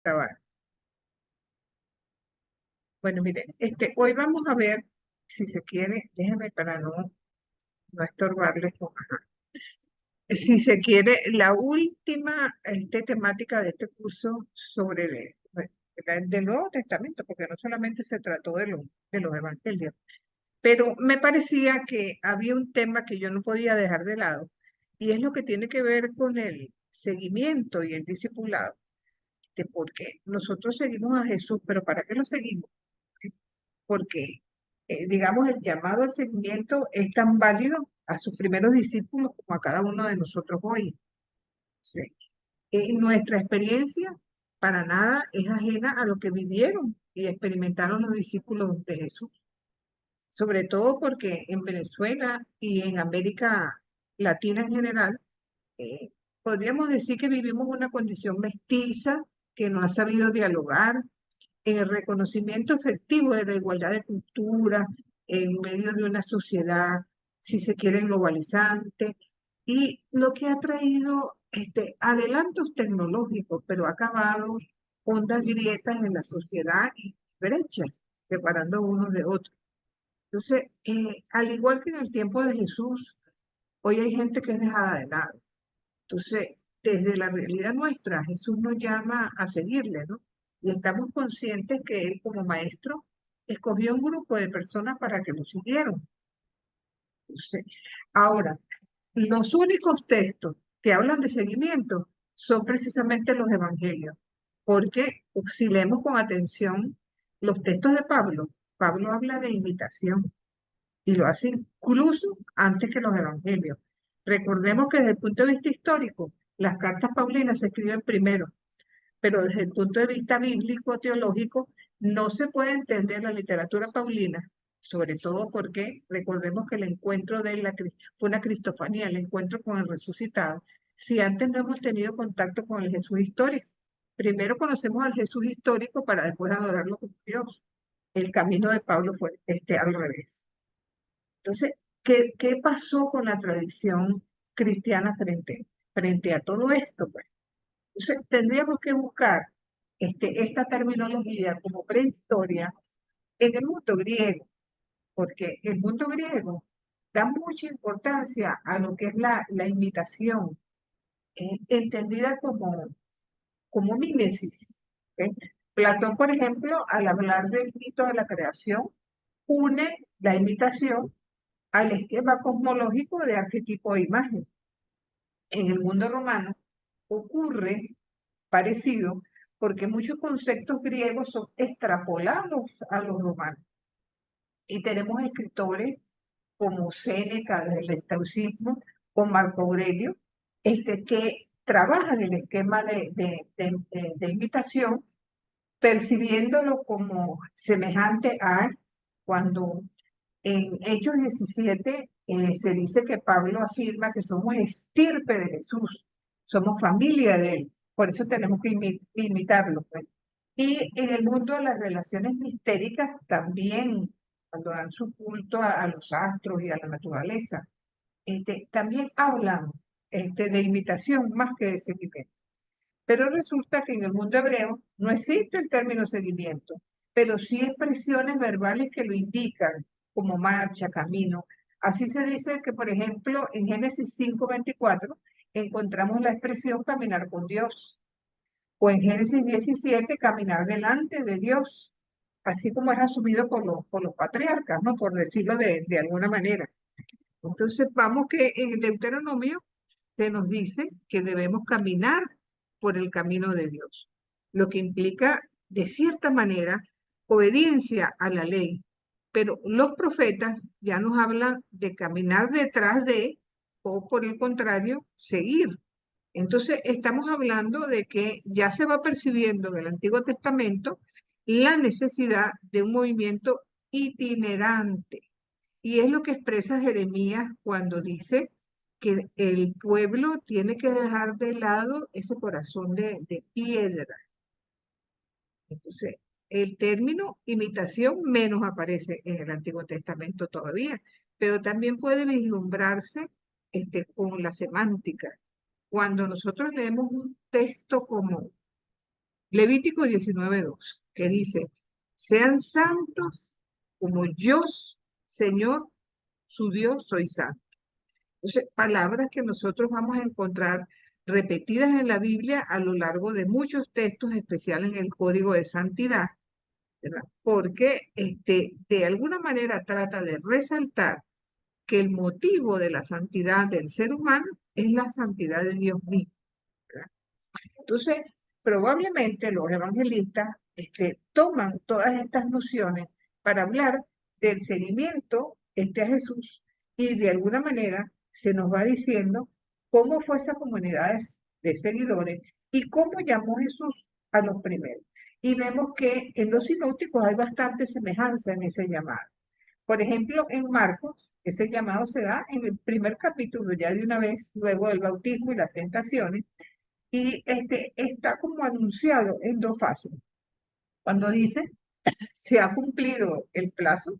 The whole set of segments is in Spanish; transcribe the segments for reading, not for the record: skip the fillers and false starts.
Grabar. Bueno, miren, hoy vamos a ver, si se quiere, déjenme para no estorbarles, si se quiere, la última temática de este curso sobre del Nuevo Testamento, porque no solamente se trató de los evangelios, pero me parecía que había un tema que yo no podía dejar de lado, y es lo que tiene que ver con el seguimiento y el discipulado, porque nosotros seguimos a Jesús, pero ¿para qué lo seguimos? Porque, digamos, el llamado al seguimiento es tan válido a sus primeros discípulos como a cada uno de nosotros hoy. Sí. Nuestra experiencia para nada es ajena a lo que vivieron y experimentaron los discípulos de Jesús, sobre todo porque en Venezuela y en América Latina en general, eh, podríamos decir que vivimos una condición mestiza que no ha sabido dialogar en el reconocimiento efectivo de la igualdad de cultura en medio de una sociedad, si se quiere, globalizante, y lo que ha traído adelantos tecnológicos, pero ha acabado hondas grietas en la sociedad y brechas separando unos de otros. Entonces, al igual que en el tiempo de Jesús, hoy hay gente que es dejada de lado. Entonces, desde la realidad nuestra, Jesús nos llama a seguirle, ¿no? Y estamos conscientes que Él como maestro escogió un grupo de personas para que lo siguieran. Entonces, ahora, los únicos textos que hablan de seguimiento son precisamente los evangelios, porque si leemos con atención los textos de Pablo, Pablo habla de imitación y lo hace incluso antes que los evangelios. Recordemos que desde el punto de vista histórico, las cartas paulinas se escriben primero, pero desde el punto de vista bíblico, teológico, no se puede entender la literatura paulina, sobre todo porque recordemos que el encuentro fue una cristofanía, el encuentro con el resucitado, si antes no hemos tenido contacto con el Jesús histórico. Primero conocemos al Jesús histórico para después adorarlo como Dios. El camino de Pablo fue al revés. Entonces, ¿qué pasó con la tradición cristiana frente a todo esto, pues? Entonces, tendríamos que buscar esta terminología como prehistoria en el mundo griego, porque el mundo griego da mucha importancia a lo que es la imitación, entendida como mímesis. ¿Ok? Platón, por ejemplo, al hablar del mito de la creación, une la imitación al esquema cosmológico de arquetipo e imagen. En el mundo romano ocurre parecido porque muchos conceptos griegos son extrapolados a los romanos. Y tenemos escritores como Séneca del estoicismo o Marco Aurelio, que trabajan el esquema de imitación, percibiéndolo como semejante a cuando en Hechos 17 se dice que Pablo afirma que somos estirpe de Jesús, somos familia de él, por eso tenemos que imitarlo, pues. Y en el mundo de las relaciones mistéricas también, cuando dan su culto a los astros y a la naturaleza, también hablan de imitación más que de seguimiento. Pero resulta que en el mundo hebreo no existe el término seguimiento, pero sí expresiones verbales que lo indican, como marcha, camino. Así se dice que, por ejemplo, en Génesis 5:24 encontramos la expresión caminar con Dios, o en Génesis 17 caminar delante de Dios, así como es asumido por los patriarcas, ¿no? Por decirlo de alguna manera. Entonces, vamos que en el Deuteronomio se nos dice que debemos caminar por el camino de Dios, lo que implica, de cierta manera, obediencia a la ley. Pero los profetas ya nos hablan de caminar detrás de, o por el contrario, seguir. Entonces, estamos hablando de que ya se va percibiendo en el Antiguo Testamento la necesidad de un movimiento itinerante. Y es lo que expresa Jeremías cuando dice que el pueblo tiene que dejar de lado ese corazón de piedra. Entonces, el término imitación menos aparece en el Antiguo Testamento todavía, pero también puede vislumbrarse con la semántica. Cuando nosotros leemos un texto como Levítico 19:2, que dice, sean santos como yo, Señor, su Dios, soy santo. Entonces, palabras que nosotros vamos a encontrar repetidas en la Biblia a lo largo de muchos textos, especiales en el Código de Santidad, ¿verdad? Porque de alguna manera trata de resaltar que el motivo de la santidad del ser humano es la santidad de Dios mismo, ¿verdad? Entonces, probablemente los evangelistas toman todas estas nociones para hablar del seguimiento a Jesús y de alguna manera se nos va diciendo cómo fue esa comunidad de seguidores y cómo llamó Jesús a los primeros. Y vemos que en los sinópticos hay bastante semejanza en ese llamado. Por ejemplo, en Marcos, ese llamado se da en el primer capítulo, ya de una vez, luego del bautismo y las tentaciones, y está como anunciado en dos fases. Cuando dice, se ha cumplido el plazo,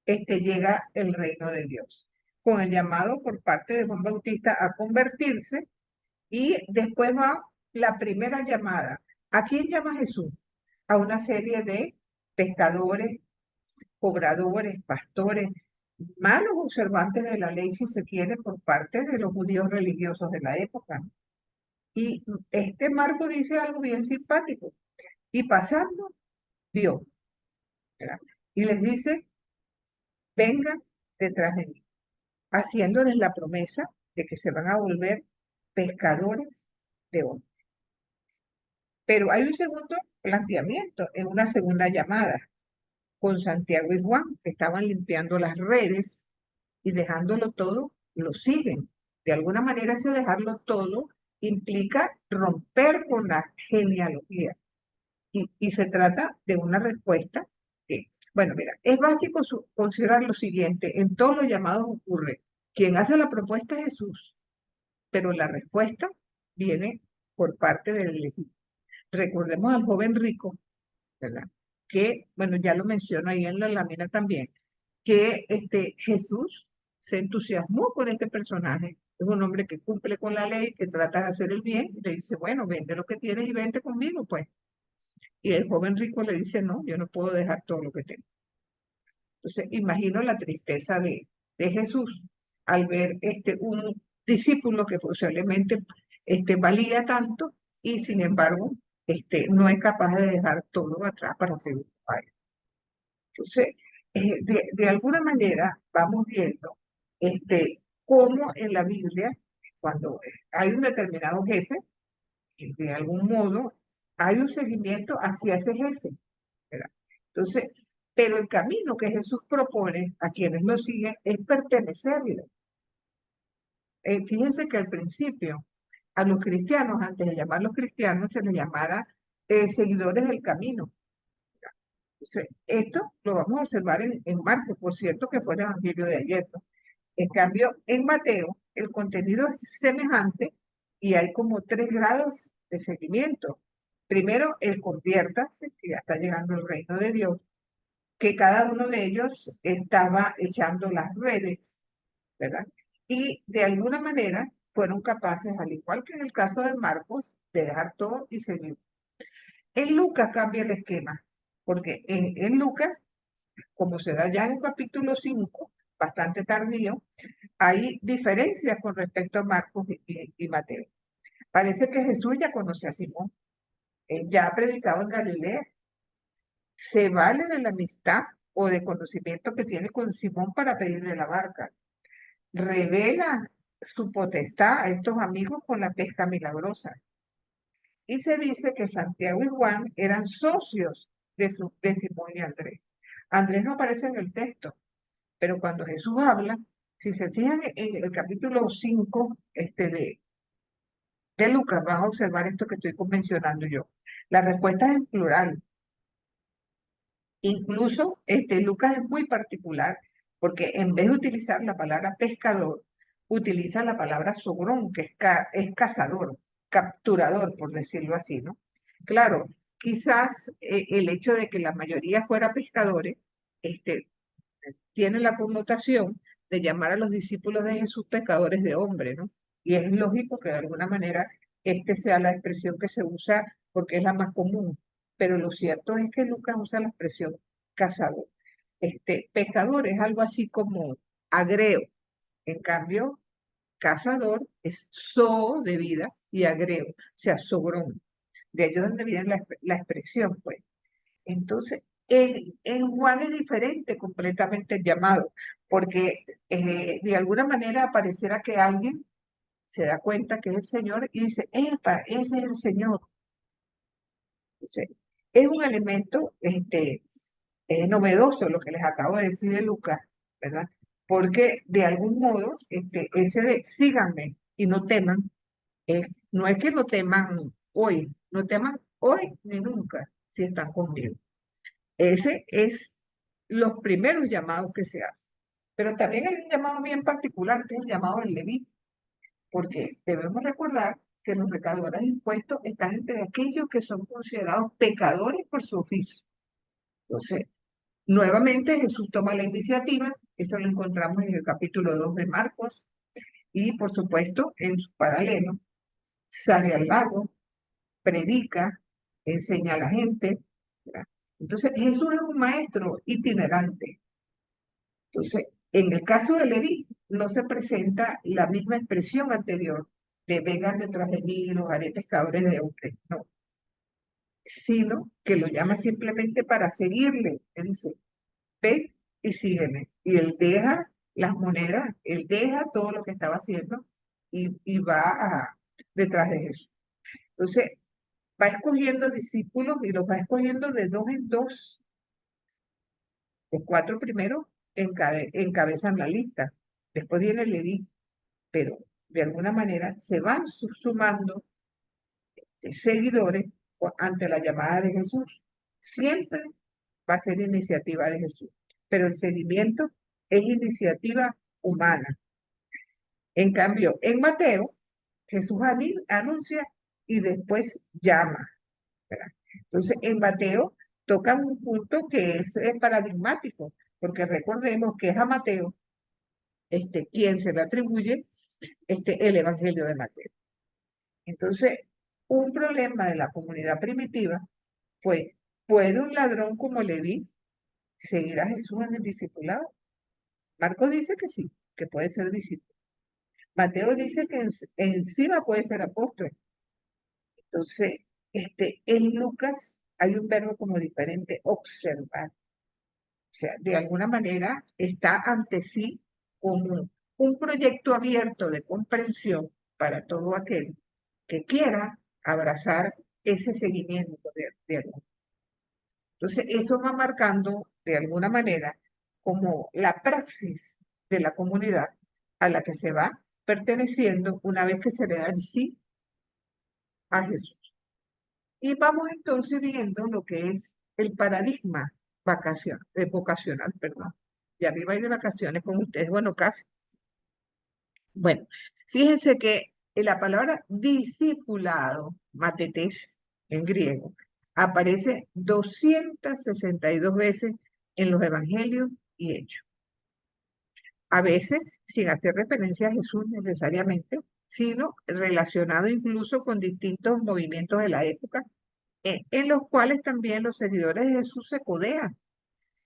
llega el reino de Dios, con el llamado por parte de Juan Bautista a convertirse, y después va la primera llamada. ¿A quién llama Jesús? A una serie de pescadores, cobradores, pastores, malos observantes de la ley, si se quiere, por parte de los judíos religiosos de la época. Y este Marco dice algo bien simpático. Y pasando, vio, ¿verdad? Y les dice, vengan detrás de mí, haciéndoles la promesa de que se van a volver pescadores de hombres. Pero hay un segundo planteamiento, en una segunda llamada, con Santiago y Juan, que estaban limpiando las redes y dejándolo todo, lo siguen. De alguna manera ese dejarlo todo implica romper con la genealogía. Y se trata de una respuesta que, bueno, mira, es básico considerar lo siguiente, en todos los llamados ocurre, quien hace la propuesta es Jesús, pero la respuesta viene por parte del elegido. Recordemos al joven rico, ¿verdad? Que, bueno, ya lo menciono ahí en la lámina también, que Jesús se entusiasmó con este personaje. Es un hombre que cumple con la ley, que trata de hacer el bien, y le dice, bueno, vende lo que tienes y vente conmigo, pues. Y el joven rico le dice, no, yo no puedo dejar todo lo que tengo. Entonces, imagino la tristeza de Jesús al ver un discípulo que posiblemente valía tanto y sin embargo no es capaz de dejar todo atrás para seguir a él. Entonces, de alguna manera vamos viendo cómo en la Biblia, cuando hay un determinado jefe, de algún modo hay un seguimiento hacia ese jefe, ¿verdad? Entonces, pero el camino que Jesús propone a quienes lo siguen es pertenecerle. Fíjense que al principio a los cristianos, antes de llamarlos cristianos, se les llamara seguidores del camino. Entonces, esto lo vamos a observar en Marcos, por cierto, que fue el evangelio de ayer, ¿no? En cambio, en Mateo, el contenido es semejante y hay como 3 grados de seguimiento. Primero, el conviértase, que ya está llegando el reino de Dios, que cada uno de ellos estaba echando las redes, ¿verdad? Y de alguna manera fueron capaces, al igual que en el caso de Marcos, de dejar todo y seguir. En Lucas cambia el esquema, porque en Lucas, como se da ya en el capítulo 5, bastante tardío, hay diferencias con respecto a Marcos y Mateo. Parece que Jesús ya conoce a Simón, él ya ha predicado en Galilea, se vale de la amistad o de conocimiento que tiene con Simón para pedirle la barca. Revela su potestad a estos amigos con la pesca milagrosa. Y se dice que Santiago y Juan eran socios de Simón y Andrés. Andrés no aparece en el texto, pero cuando Jesús habla, si se fijan en el capítulo 5 de Lucas, van a observar esto que estoy mencionando yo. La respuesta es en plural. Incluso Lucas es muy particular porque en vez de utilizar la palabra pescador, utiliza la palabra sogrón, que es cazador, capturador, por decirlo así, ¿no? Claro, quizás el hecho de que la mayoría fuera pescadores, tiene la connotación de llamar a los discípulos de Jesús pescadores de hombres, ¿no? Y es lógico que de alguna manera sea la expresión que se usa porque es la más común, pero lo cierto es que Lucas usa la expresión cazador. Pescador es algo así como agreo, en cambio, cazador es zoo de vida y agreo, o sea, sogrón. De ahí es donde viene la expresión, pues. Entonces, en Juan es diferente completamente el llamado, porque de alguna manera pareciera que alguien se da cuenta que es el Señor y dice, ¡epa, ese es el Señor! Entonces, es un elemento novedoso lo que les acabo de decir de Lucas, ¿verdad? Porque de algún modo, ese de síganme y no teman, no es que no teman hoy, no teman hoy ni nunca si están conmigo. Ese es los primeros llamados que se hacen. Pero también hay un llamado bien particular, que es el llamado del Leví, porque debemos recordar que los recaudadores de impuestos están entre aquellos que son considerados pecadores por su oficio. Entonces, nuevamente Jesús toma la iniciativa, eso lo encontramos en el capítulo 2 de Marcos, y por supuesto, en su paralelo, sale al lago, predica, enseña a la gente, ¿verdad? Entonces, Jesús es un maestro itinerante. Entonces, en el caso de Leví, no se presenta la misma expresión anterior de vengan detrás de mí y los haré pescadores de hombres, no, sino que lo llama simplemente para seguirle. Él dice, ven y sígueme. Y él deja las monedas, él deja todo lo que estaba haciendo y va detrás de Jesús. Entonces, va escogiendo discípulos y los va escogiendo de dos en dos. Los cuatro primeros encabezan la lista. Después viene Leví, pero de alguna manera se van sumando seguidores ante la llamada de Jesús. Siempre va a ser iniciativa de Jesús, pero el seguimiento es iniciativa humana. En cambio, en Mateo, Jesús anuncia y después llama, ¿verdad? Entonces, en Mateo toca un punto que es paradigmático, porque recordemos que es a Mateo quien se le atribuye el Evangelio de Mateo. Entonces, un problema de la comunidad primitiva fue, ¿puede un ladrón como Leví seguir a Jesús en el discipulado? Marcos dice que sí, que puede ser discípulo. Mateo dice que encima puede ser apóstol. Entonces, en Lucas hay un verbo como diferente, observar. O sea, de alguna manera está ante sí como un proyecto abierto de comprensión para todo aquel que quiera abrazar ese seguimiento de algún. Entonces, eso va marcando de alguna manera como la praxis de la comunidad a la que se va perteneciendo una vez que se le da sí a Jesús. Y vamos entonces viendo lo que es el paradigma vocacional, perdón. Ya me iba a ir de vacaciones con ustedes, bueno, casi. Bueno, fíjense que en la palabra discipulado, matetes en griego, aparece 262 veces en los evangelios y hechos. A veces sin hacer referencia a Jesús necesariamente, sino relacionado incluso con distintos movimientos de la época, en los cuales también los seguidores de Jesús se codean.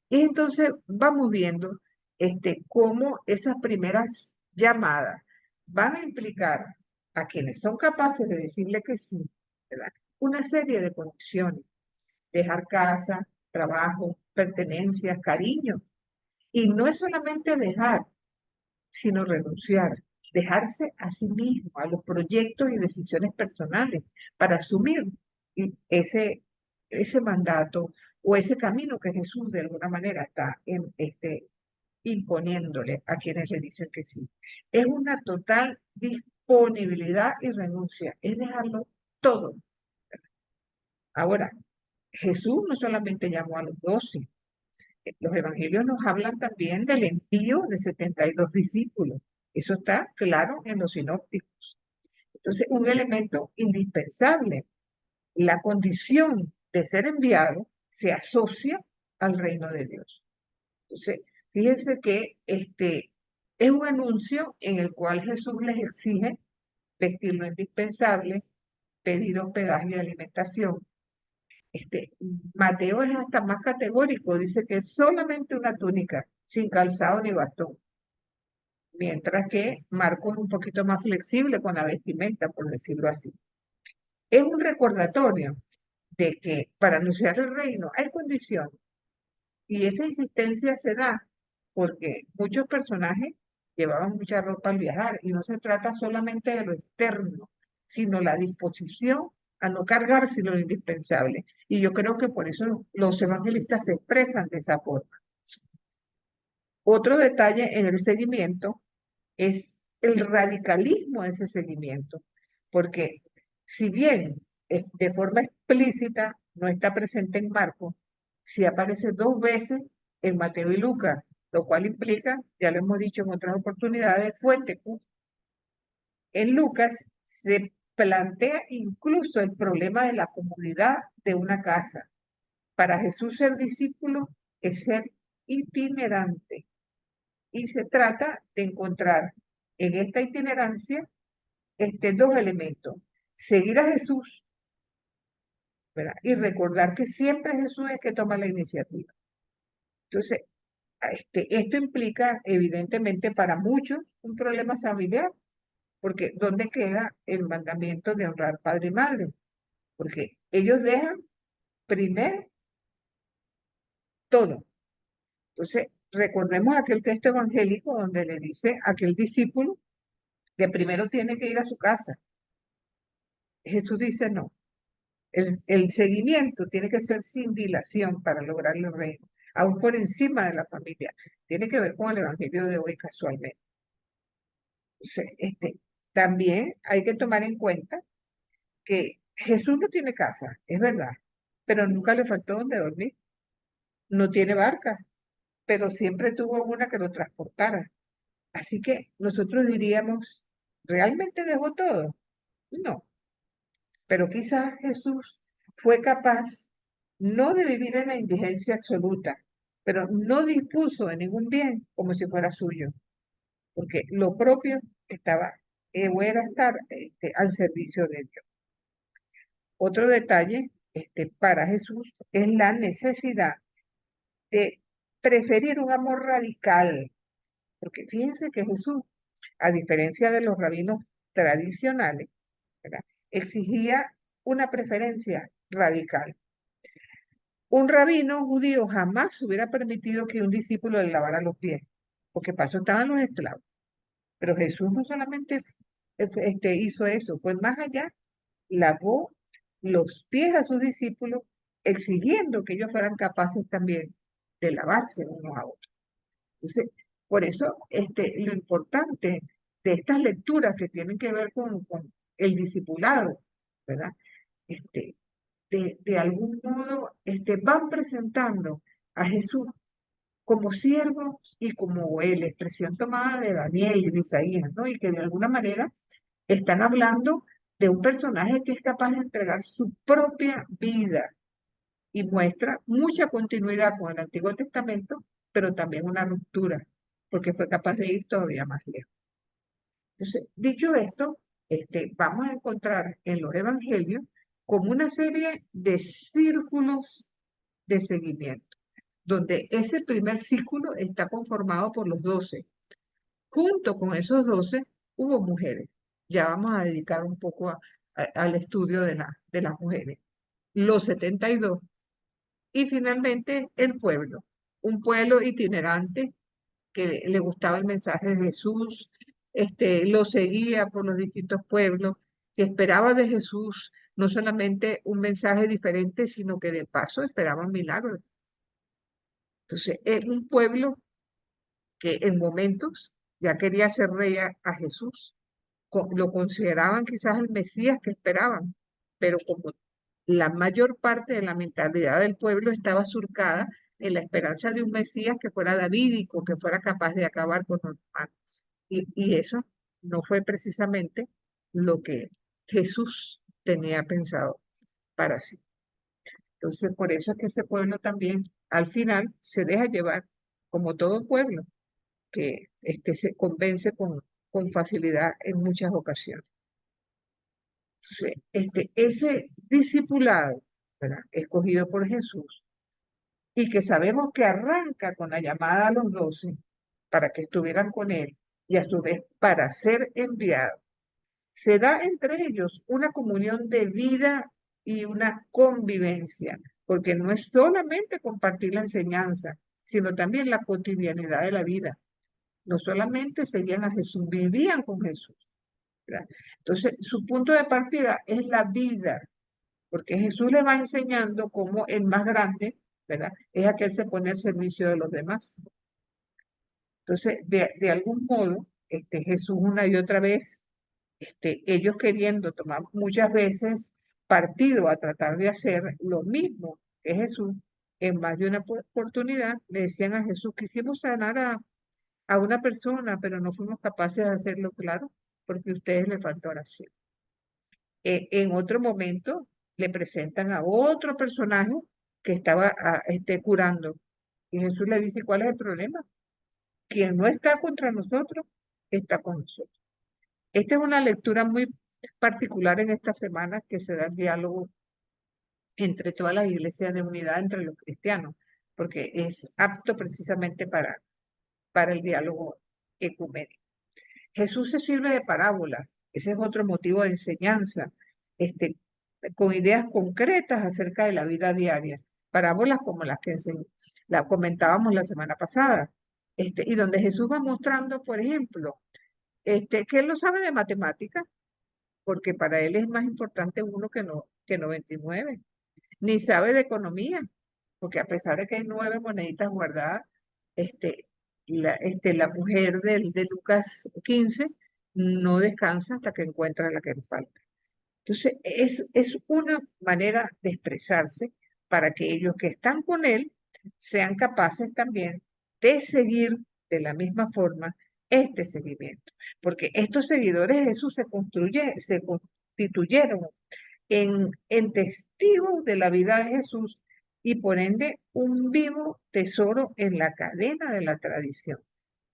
Y entonces vamos viendo cómo esas primeras llamadas van a implicar a quienes son capaces de decirle que sí, ¿verdad? Una serie de condiciones, dejar casa, trabajo, pertenencias, cariño. Y no es solamente dejar, sino renunciar, dejarse a sí mismo, a los proyectos y decisiones personales para asumir ese mandato o ese camino que Jesús de alguna manera está imponiéndole a quienes le dicen que sí. Es una total disponibilidad y renuncia, es dejarlo todo. Ahora, Jesús no solamente llamó a los 12, los evangelios nos hablan también del envío de 72 discípulos. Eso está claro en los sinópticos. Entonces, un elemento indispensable, la condición de ser enviado se asocia al reino de Dios. Entonces, fíjense que es un anuncio en el cual Jesús les exige vestir lo indispensable, pedir hospedaje y alimentación. Mateo es hasta más categórico, dice que es solamente una túnica, sin calzado ni bastón, mientras que Marcos es un poquito más flexible con la vestimenta, por decirlo así. Es un recordatorio de que para anunciar el reino hay condiciones, y esa insistencia se da porque muchos personajes llevaban mucha ropa al viajar, y no se trata solamente de lo externo, sino la disposición a no cargarse lo indispensable. Y yo creo que por eso los evangelistas se expresan de esa forma. Otro detalle en el seguimiento es el radicalismo de ese seguimiento, porque si bien de forma explícita no está presente en Marcos, sí aparece dos veces en Mateo y Lucas, lo cual implica, ya lo hemos dicho en otras oportunidades, fuente. En Lucas se plantea incluso el problema de la comunidad de una casa. Para Jesús ser discípulo es ser itinerante, y se trata de encontrar en esta itinerancia dos elementos: seguir a Jesús, ¿verdad? Y recordar que siempre Jesús es el que toma la iniciativa. Entonces, esto implica evidentemente para muchos un problema familiar, porque ¿dónde queda el mandamiento de honrar padre y madre? Porque ellos dejan primero todo. Entonces, recordemos aquel texto evangélico donde le dice a aquel discípulo que primero tiene que ir a su casa. Jesús dice no. El seguimiento tiene que ser sin dilación para lograr el reino, aún por encima de la familia. Tiene que ver con el evangelio de hoy casualmente. Entonces, también hay que tomar en cuenta que Jesús no tiene casa, es verdad, pero nunca le faltó donde dormir. No tiene barca, pero siempre tuvo una que lo transportara. Así que nosotros diríamos, ¿realmente dejó todo? No, pero quizás Jesús fue capaz no de vivir en la indigencia absoluta, pero no dispuso de ningún bien como si fuera suyo, porque lo propio estaba o era estar al servicio de Dios. Otro detalle para Jesús es la necesidad de preferir un amor radical, porque fíjense que Jesús, a diferencia de los rabinos tradicionales, ¿verdad?, exigía una preferencia radical. Un rabino judío jamás hubiera permitido que un discípulo le lavara los pies, porque para eso estaban los esclavos. Pero Jesús no solamente hizo eso, fue más allá, lavó los pies a sus discípulos, exigiendo que ellos fueran capaces también de lavarse unos a otros. Entonces, por eso lo importante de estas lecturas que tienen que ver con el discipulado, ¿verdad? De algún modo van presentando a Jesús como siervo y como la expresión tomada de Daniel y de Isaías, ¿no? Y que de alguna manera están hablando de un personaje que es capaz de entregar su propia vida y muestra mucha continuidad con el Antiguo Testamento, pero también una ruptura, porque fue capaz de ir todavía más lejos. Entonces, dicho esto, vamos a encontrar en los evangelios como una serie de círculos de seguimiento, donde ese primer círculo está conformado por los 12. Junto con esos 12 hubo mujeres. Ya vamos a dedicar un poco al estudio de las mujeres. Los 72. Y finalmente el pueblo, un pueblo itinerante que le gustaba el mensaje de Jesús, lo seguía por los distintos pueblos, que esperaba de Jesús no solamente un mensaje diferente, sino que de paso esperaban milagros. Entonces, es un pueblo que en momentos ya quería hacer rey a Jesús, lo consideraban quizás el Mesías que esperaban, pero como la mayor parte de la mentalidad del pueblo estaba surcada en la esperanza de un Mesías que fuera davídico, que fuera capaz de acabar con los humanos. Y eso no fue precisamente lo que Jesús tenía pensado para sí. Entonces, por eso es que ese pueblo también, al final, se deja llevar, como todo pueblo, que se convence con facilidad en muchas ocasiones. Entonces, ese discipulado, ¿verdad?, escogido por Jesús, y que sabemos que arranca con la llamada a los 12 para que estuvieran con él y a su vez para ser enviados, se da entre ellos una comunión de vida y una convivencia, porque no es solamente compartir la enseñanza, sino también la cotidianidad de la vida. No solamente seguían a Jesús, vivían con Jesús, ¿verdad? Entonces, su punto de partida es la vida, porque Jesús le va enseñando cómo el más grande, ¿verdad?, es aquel que se pone al servicio de los demás. Entonces, de algún modo, Jesús una y otra vez, ellos queriendo tomar muchas veces partido a tratar de hacer lo mismo que Jesús, en más de una oportunidad le decían a Jesús: quisimos sanar a una persona, pero no fuimos capaces de hacerlo claro, porque a ustedes les faltó oración. En otro momento le presentan a otro personaje que estaba curando. Y Jesús le dice: ¿cuál es el problema? Quien no está contra nosotros, está con nosotros. Esta es una lectura muy particular en esta semana que se da el diálogo entre todas las iglesias, de unidad entre los cristianos, porque es apto precisamente para el diálogo ecuménico. Jesús se sirve de parábolas, ese es otro motivo de enseñanza, este, con ideas concretas acerca de la vida diaria, parábolas como las que la comentábamos la semana pasada, y donde Jesús va mostrando, por ejemplo, que él no sabe de matemáticas, porque para él es más importante uno que 99, ni sabe de economía, porque a pesar de que hay 9 moneditas guardadas, este, la mujer de Lucas 15 no descansa hasta que encuentra la que le falta. Entonces, es una manera de expresarse para que ellos que están con él sean capaces también de seguir de la misma forma este seguimiento. Porque estos seguidores de Jesús se constituyeron en testigos de la vida de Jesús y por ende un vivo tesoro en la cadena de la tradición,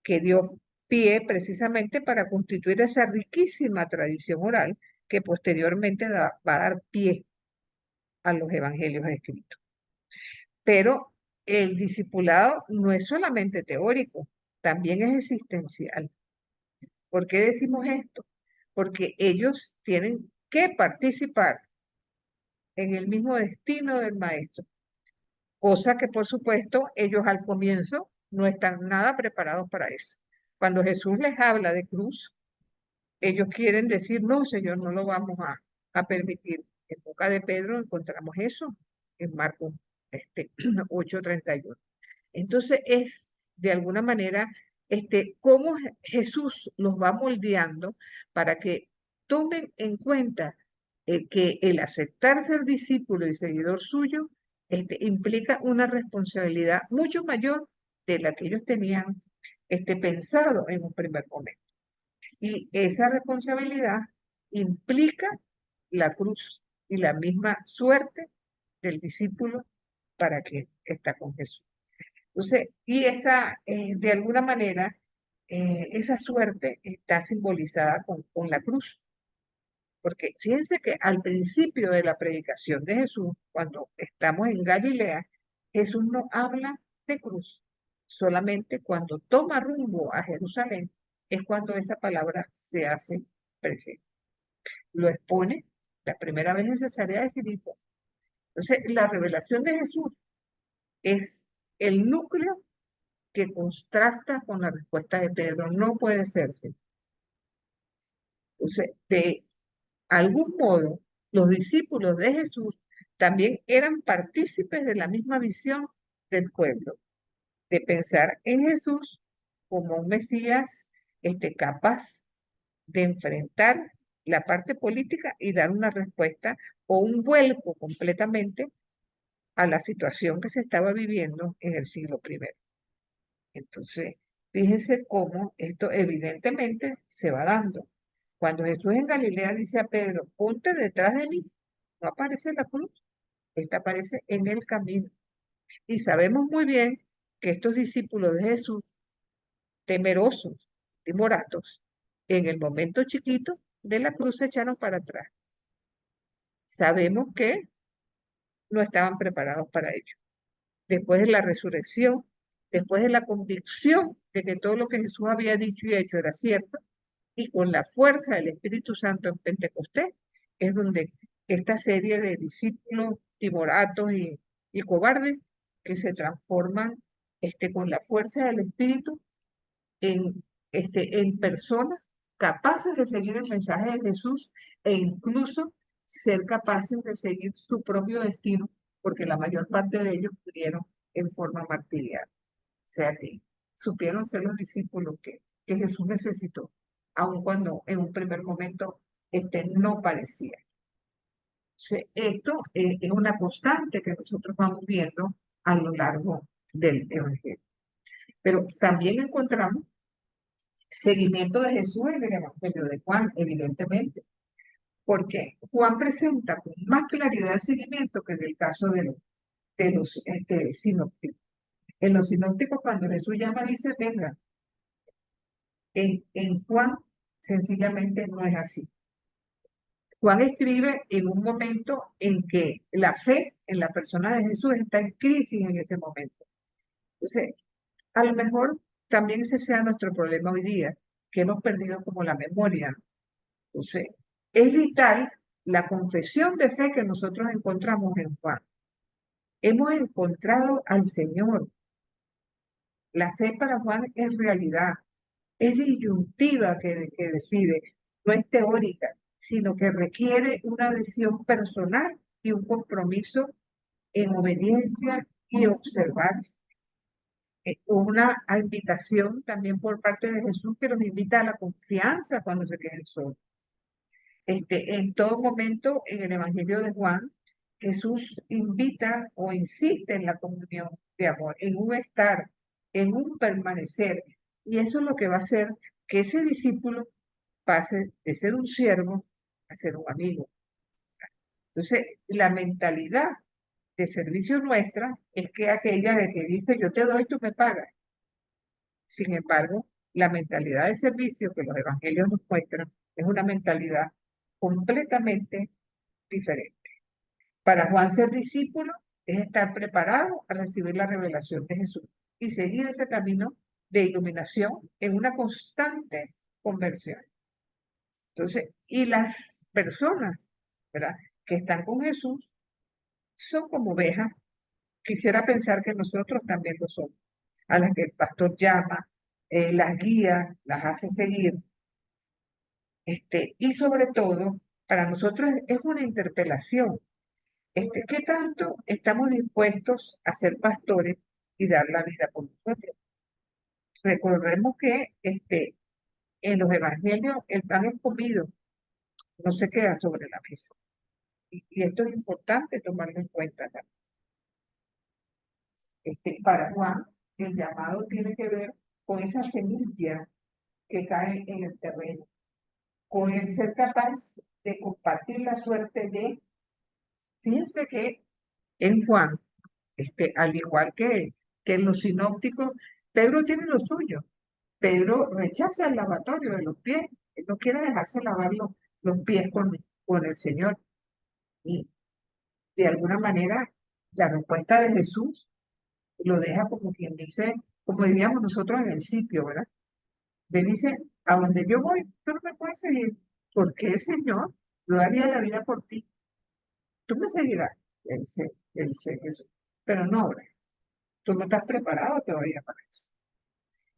que dio pie precisamente para constituir esa riquísima tradición oral que posteriormente va a dar pie a los evangelios escritos. Pero el discipulado no es solamente teórico, también es existencial. ¿Por qué decimos esto? Porque ellos tienen que participar en el mismo destino del maestro, cosa que por supuesto ellos al comienzo no están nada preparados para eso. Cuando Jesús les habla de cruz, ellos quieren decir: no, Señor, no lo vamos a permitir. En boca de Pedro encontramos eso en Marcos 8:31. Entonces es de alguna manera cómo Jesús los va moldeando para que tomen en cuenta que el aceptar ser discípulo y seguidor suyo implica una responsabilidad mucho mayor de la que ellos tenían pensado en un primer momento. Y esa responsabilidad implica la cruz y la misma suerte del discípulo para que está con Jesús. Entonces, y de alguna manera, esa suerte está simbolizada con la cruz. Porque fíjense que al principio de la predicación de Jesús, cuando estamos en Galilea, Jesús no habla de cruz. Solamente cuando toma rumbo a Jerusalén es cuando esa palabra se hace presente. Lo expone la primera vez en Cesarea de Filipo. Entonces, la revelación de Jesús es el núcleo que contrasta con la respuesta de Pedro. No puede serse. Entonces, de algún modo, los discípulos de Jesús también eran partícipes de la misma visión del pueblo, de pensar en Jesús como un Mesías capaz de enfrentar la parte política y dar una respuesta o un vuelco completamente a la situación que se estaba viviendo en el siglo I. Entonces, fíjense cómo esto evidentemente se va dando. Cuando Jesús en Galilea dice a Pedro: ponte detrás de mí, no aparece la cruz, esta aparece en el camino. Y sabemos muy bien que estos discípulos de Jesús, temerosos, timoratos, en el momento chiquito de la cruz se echaron para atrás. sabemos que no estaban preparados para ello. Después de la resurrección, después de la convicción de que todo lo que Jesús había dicho y hecho era cierto, y con la fuerza del Espíritu Santo en Pentecostés, es donde esta serie de discípulos timoratos y cobardes que se transforman con la fuerza del Espíritu en, en personas capaces de seguir el mensaje de Jesús e incluso ser capaces de seguir su propio destino, porque la mayor parte de ellos murieron en forma martirial. O sea que supieron ser los discípulos que Jesús necesitó, aun cuando en un primer momento no parecía. Entonces, esto es una constante que nosotros vamos viendo a lo largo del Evangelio. Pero también encontramos seguimiento de Jesús en el Evangelio de Juan, evidentemente, porque Juan presenta con más claridad el seguimiento que en el caso de los sinópticos. En los sinópticos, cuando Jesús llama, dice, venga. En Juan, sencillamente no es así. Juan escribe en un momento en que la fe en la persona de Jesús está en crisis en ese momento. Entonces, a lo mejor también ese sea nuestro problema hoy día, que hemos perdido como la memoria, ¿no? Entonces, es vital la confesión de fe que nosotros encontramos en Juan. Hemos encontrado al Señor. La fe para Juan es realidad, es disyuntiva que decide, no es teórica, sino que requiere una decisión personal y un compromiso en obediencia y observar. Una invitación también por parte de Jesús que nos invita a la confianza cuando se queden solos. En todo momento, en el Evangelio de Juan, Jesús invita o insiste en la comunión de amor, en un estar, en un permanecer. Y eso es lo que va a hacer que ese discípulo pase de ser un siervo a ser un amigo. Entonces, la mentalidad de servicio nuestra es que aquella de que dice, yo te doy, tú me pagas. Sin embargo, la mentalidad de servicio que los evangelios nos muestran es una mentalidad completamente diferente. Para Juan ser discípulo es estar preparado a recibir la revelación de Jesús y seguir ese camino de iluminación en una constante conversión. Entonces, y las personas, ¿verdad?, que están con Jesús son como ovejas. Quisiera pensar que nosotros también lo somos, a las que el pastor llama, las guía, las hace seguir. Y sobre todo, para nosotros es una interpelación. ¿Qué tanto estamos dispuestos a ser pastores y dar la vida por nosotros? Recordemos que en los evangelios el pan es comido, no se queda sobre la mesa. Y esto es importante tomarlo en cuenta también. Para Juan, el llamado tiene que ver con esa semilla que cae en el terreno, con el ser capaz de compartir la suerte de, fíjense que en Juan, al igual que en los sinópticos, Pedro tiene lo suyo. Pedro rechaza el lavatorio de los pies, él no quiere dejarse lavar los pies con el Señor. Y de alguna manera, la respuesta de Jesús lo deja como quien dice, como diríamos nosotros en el sitio, ¿verdad? Le dice, a donde yo voy, tú no me puedes seguir. ¿Por qué, Señor? Yo daría la vida por ti. Tú me seguirás, le dice Jesús. Pero no ahora. Tú no estás preparado todavía para eso.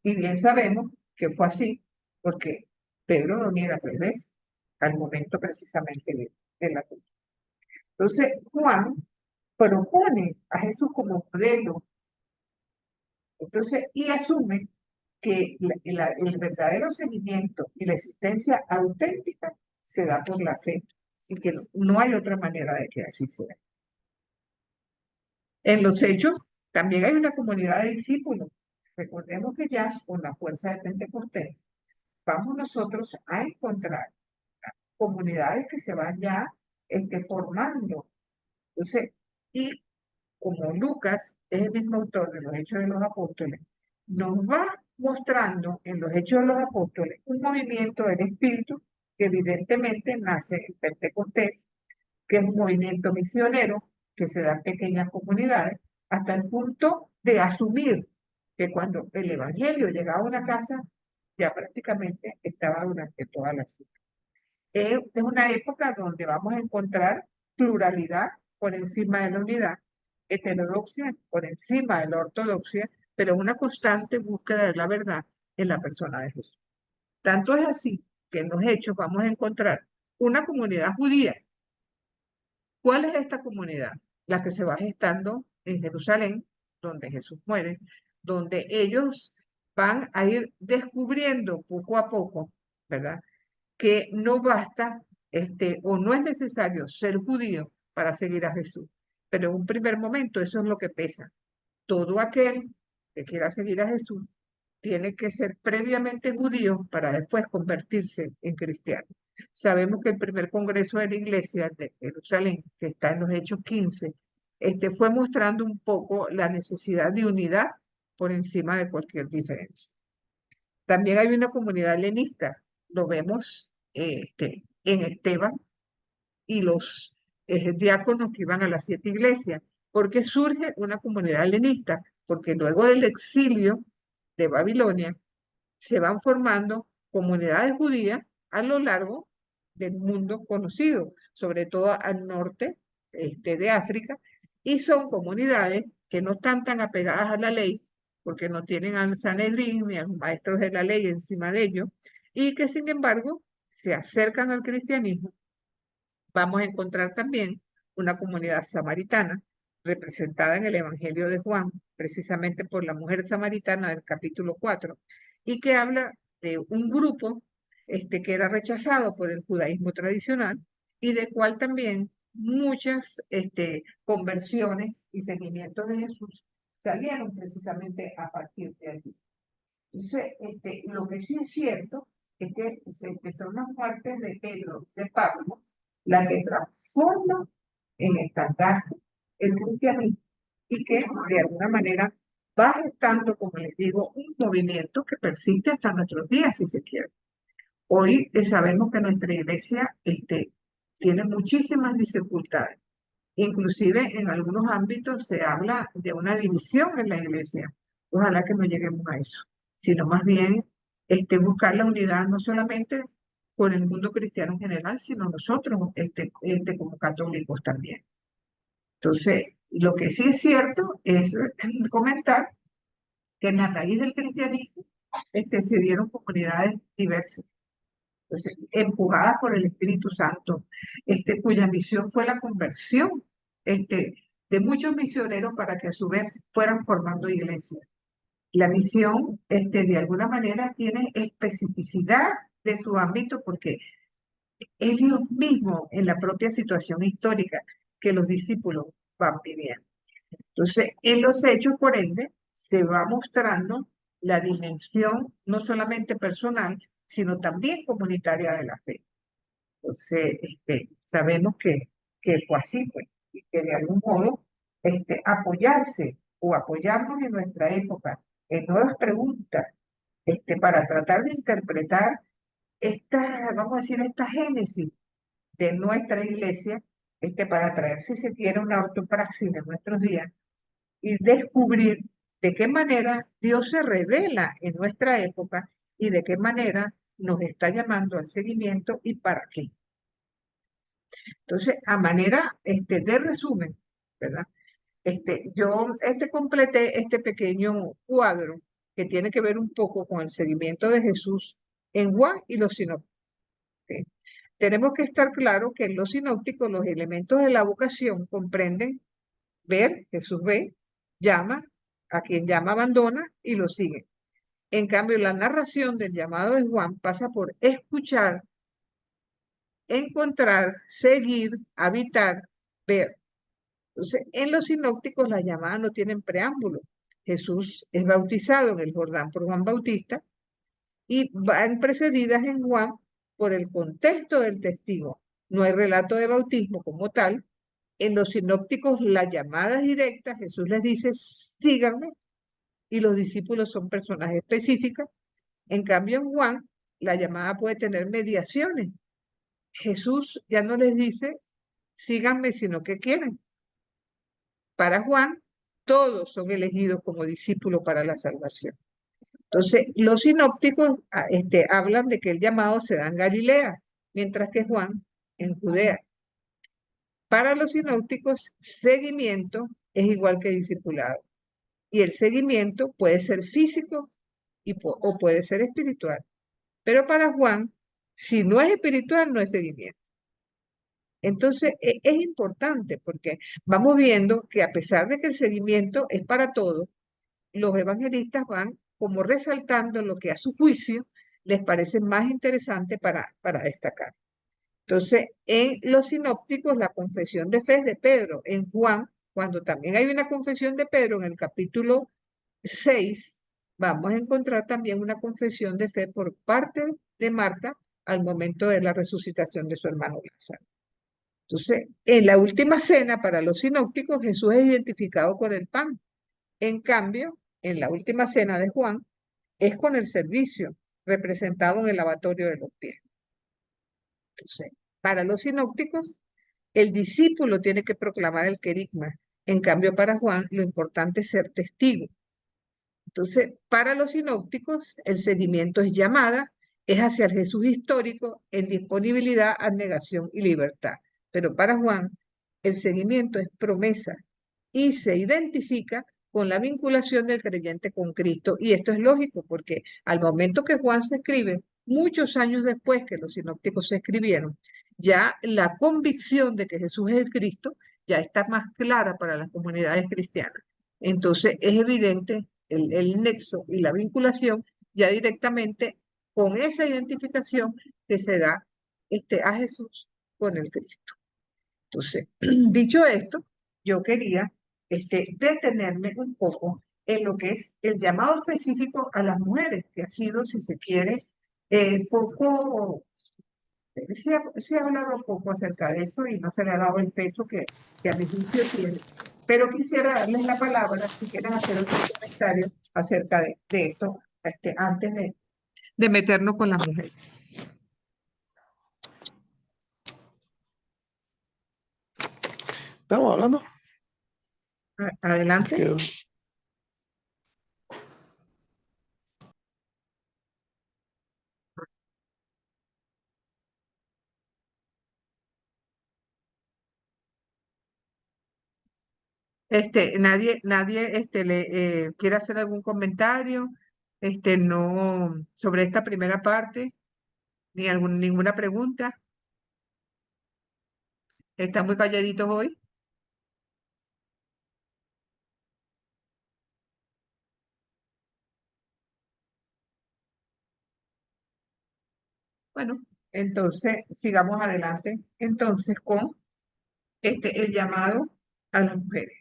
Y bien sabemos que fue así, porque Pedro lo niega 3 veces, al momento precisamente de la cruz. Entonces, Juan propone a Jesús como modelo, entonces, y asume que el verdadero seguimiento y la existencia auténtica se da por la fe, y que no hay otra manera de que así sea. En los hechos también hay una comunidad de discípulos. Recordemos que ya con la fuerza de Pentecostés vamos nosotros a encontrar comunidades que se van ya formando. Entonces, y como Lucas es el mismo autor de los Hechos de los Apóstoles, nos va mostrando en los Hechos de los Apóstoles un movimiento del Espíritu que evidentemente nace en Pentecostés, que es un movimiento misionero que se da en pequeñas comunidades, hasta el punto de asumir que cuando el evangelio llegaba a una casa, ya prácticamente estaba durante toda la ciudad. Es una época donde vamos a encontrar pluralidad por encima de la unidad, heterodoxia por encima de la ortodoxia, pero una constante búsqueda de la verdad en la persona de Jesús. Tanto es así que en los Hechos vamos a encontrar una comunidad judía. ¿Cuál es esta comunidad? La que se va gestando en Jerusalén, donde Jesús muere, donde ellos van a ir descubriendo poco a poco, ¿verdad? Que no basta o no es necesario ser judío para seguir a Jesús. Pero en un primer momento eso es lo que pesa. Todo aquel que quiera seguir a Jesús tiene que ser previamente judío para después convertirse en cristiano. Sabemos que el primer congreso de la iglesia de Jerusalén, que está en los Hechos 15, fue mostrando un poco la necesidad de unidad por encima de cualquier diferencia. También hay una comunidad helenista, lo vemos en Esteban y los diáconos que iban a las 7 iglesias. ¿Por qué surge una comunidad helenista? Porque luego del exilio de Babilonia se van formando comunidades judías a lo largo del mundo conocido, sobre todo al norte de África, y son comunidades que no están tan apegadas a la ley, porque no tienen al Sanedrín ni a los maestros de la ley encima de ellos, y que sin embargo se acercan al cristianismo. Vamos a encontrar también una comunidad samaritana representada en el Evangelio de Juan, precisamente por la mujer samaritana del capítulo 4, y que habla de un grupo que era rechazado por el judaísmo tradicional y del cual también muchas conversiones y seguimientos de Jesús salieron precisamente a partir de allí. Entonces, lo que sí es cierto es que son las muertes de Pedro y de Pablo la que transforma en estandarte el cristianismo y que de alguna manera va gestando, como les digo, un movimiento que persiste hasta nuestros días, si se quiere. Hoy sabemos que nuestra iglesia tiene muchísimas dificultades. Inclusive en algunos ámbitos se habla de una división en la iglesia. Ojalá que no lleguemos a eso, sino más bien buscar la unidad no solamente con el mundo cristiano en general, sino nosotros como católicos también. Entonces, lo que sí es cierto es comentar que en la raíz del cristianismo se dieron comunidades diversas, entonces, empujadas por el Espíritu Santo, cuya misión fue la conversión de muchos misioneros para que a su vez fueran formando iglesias. La misión, de alguna manera, tiene especificidad de su ámbito porque es Dios mismo en la propia situación histórica que los discípulos van viviendo. Entonces, en los hechos, por ende, se va mostrando la dimensión no solamente personal, sino también comunitaria de la fe. Entonces, sabemos que fue así, pues, y que de algún modo apoyarse o apoyarnos en nuestra época en nuevas preguntas para tratar de interpretar esta, vamos a decir, esta génesis de nuestra iglesia, para traer, si se quiere, una ortopraxis de nuestros días y descubrir de qué manera Dios se revela en nuestra época y de qué manera nos está llamando al seguimiento y para qué. Entonces, a manera de resumen, ¿verdad? Yo completé este pequeño cuadro que tiene que ver un poco con el seguimiento de Jesús en Juan y los sinópticos. ¿Okay? Tenemos que estar claro que en los sinópticos los elementos de la vocación comprenden ver, Jesús ve, llama, a quien llama abandona y lo sigue. En cambio, la narración del llamado de Juan pasa por escuchar, encontrar, seguir, habitar, ver. Entonces, en los sinópticos las llamadas no tienen preámbulo. Jesús es bautizado en el Jordán por Juan Bautista y van precedidas en Juan por el contexto del testigo. No hay relato de bautismo como tal. En los sinópticos, las llamadas directas, Jesús les dice, síganme, y los discípulos son personas específicas. En cambio, en Juan, la llamada puede tener mediaciones. Jesús ya no les dice síganme sino que quieren. Para Juan, todos son elegidos como discípulos para la salvación. Entonces, los sinópticos hablan de que el llamado se da en Galilea, mientras que Juan en Judea. Para los sinópticos, seguimiento es igual que discipulado. Y el seguimiento puede ser físico o puede ser espiritual. Pero para Juan, si no es espiritual, no es seguimiento. Entonces, es importante porque vamos viendo que a pesar de que el seguimiento es para todos, los evangelistas van como resaltando lo que a su juicio les parece más interesante para destacar. Entonces, en los sinópticos, la confesión de fe es de Pedro. En Juan, cuando también hay una confesión de Pedro, en el capítulo 6, vamos a encontrar también una confesión de fe por parte de Marta al momento de la resucitación de su hermano Lázaro. Entonces, en la última cena para los sinópticos, Jesús es identificado con el pan. En cambio, en la última cena de Juan, es con el servicio, representado en el lavatorio de los pies. Entonces, para los sinópticos, el discípulo tiene que proclamar el querigma. En cambio, para Juan, lo importante es ser testigo. Entonces, para los sinópticos, el seguimiento es llamada, es hacia el Jesús histórico en disponibilidad, abnegación y libertad. Pero para Juan, el seguimiento es promesa y se identifica con la vinculación del creyente con Cristo. Y esto es lógico porque al momento que Juan se escribe, muchos años después que los sinópticos se escribieron, ya la convicción de que Jesús es el Cristo ya está más clara para las comunidades cristianas. Entonces es evidente el nexo y la vinculación ya directamente con esa identificación que se da a Jesús con el Cristo. Entonces, dicho esto, yo quería detenerme un poco en lo que es el llamado específico a las mujeres, que ha sido, si se quiere, poco, se ha hablado poco acerca de eso y no se le ha dado el peso que a mi juicio tiene. Pero quisiera darles la palabra si quieren hacer otro comentario acerca de esto antes de meternos con las mujeres. ¿Estamos hablando? Adelante. Que- Nadie le quiere hacer algún comentario, no, sobre esta primera parte, ni ninguna pregunta. ¿Están muy calladitos hoy? Bueno, entonces sigamos adelante entonces con el llamado a las mujeres.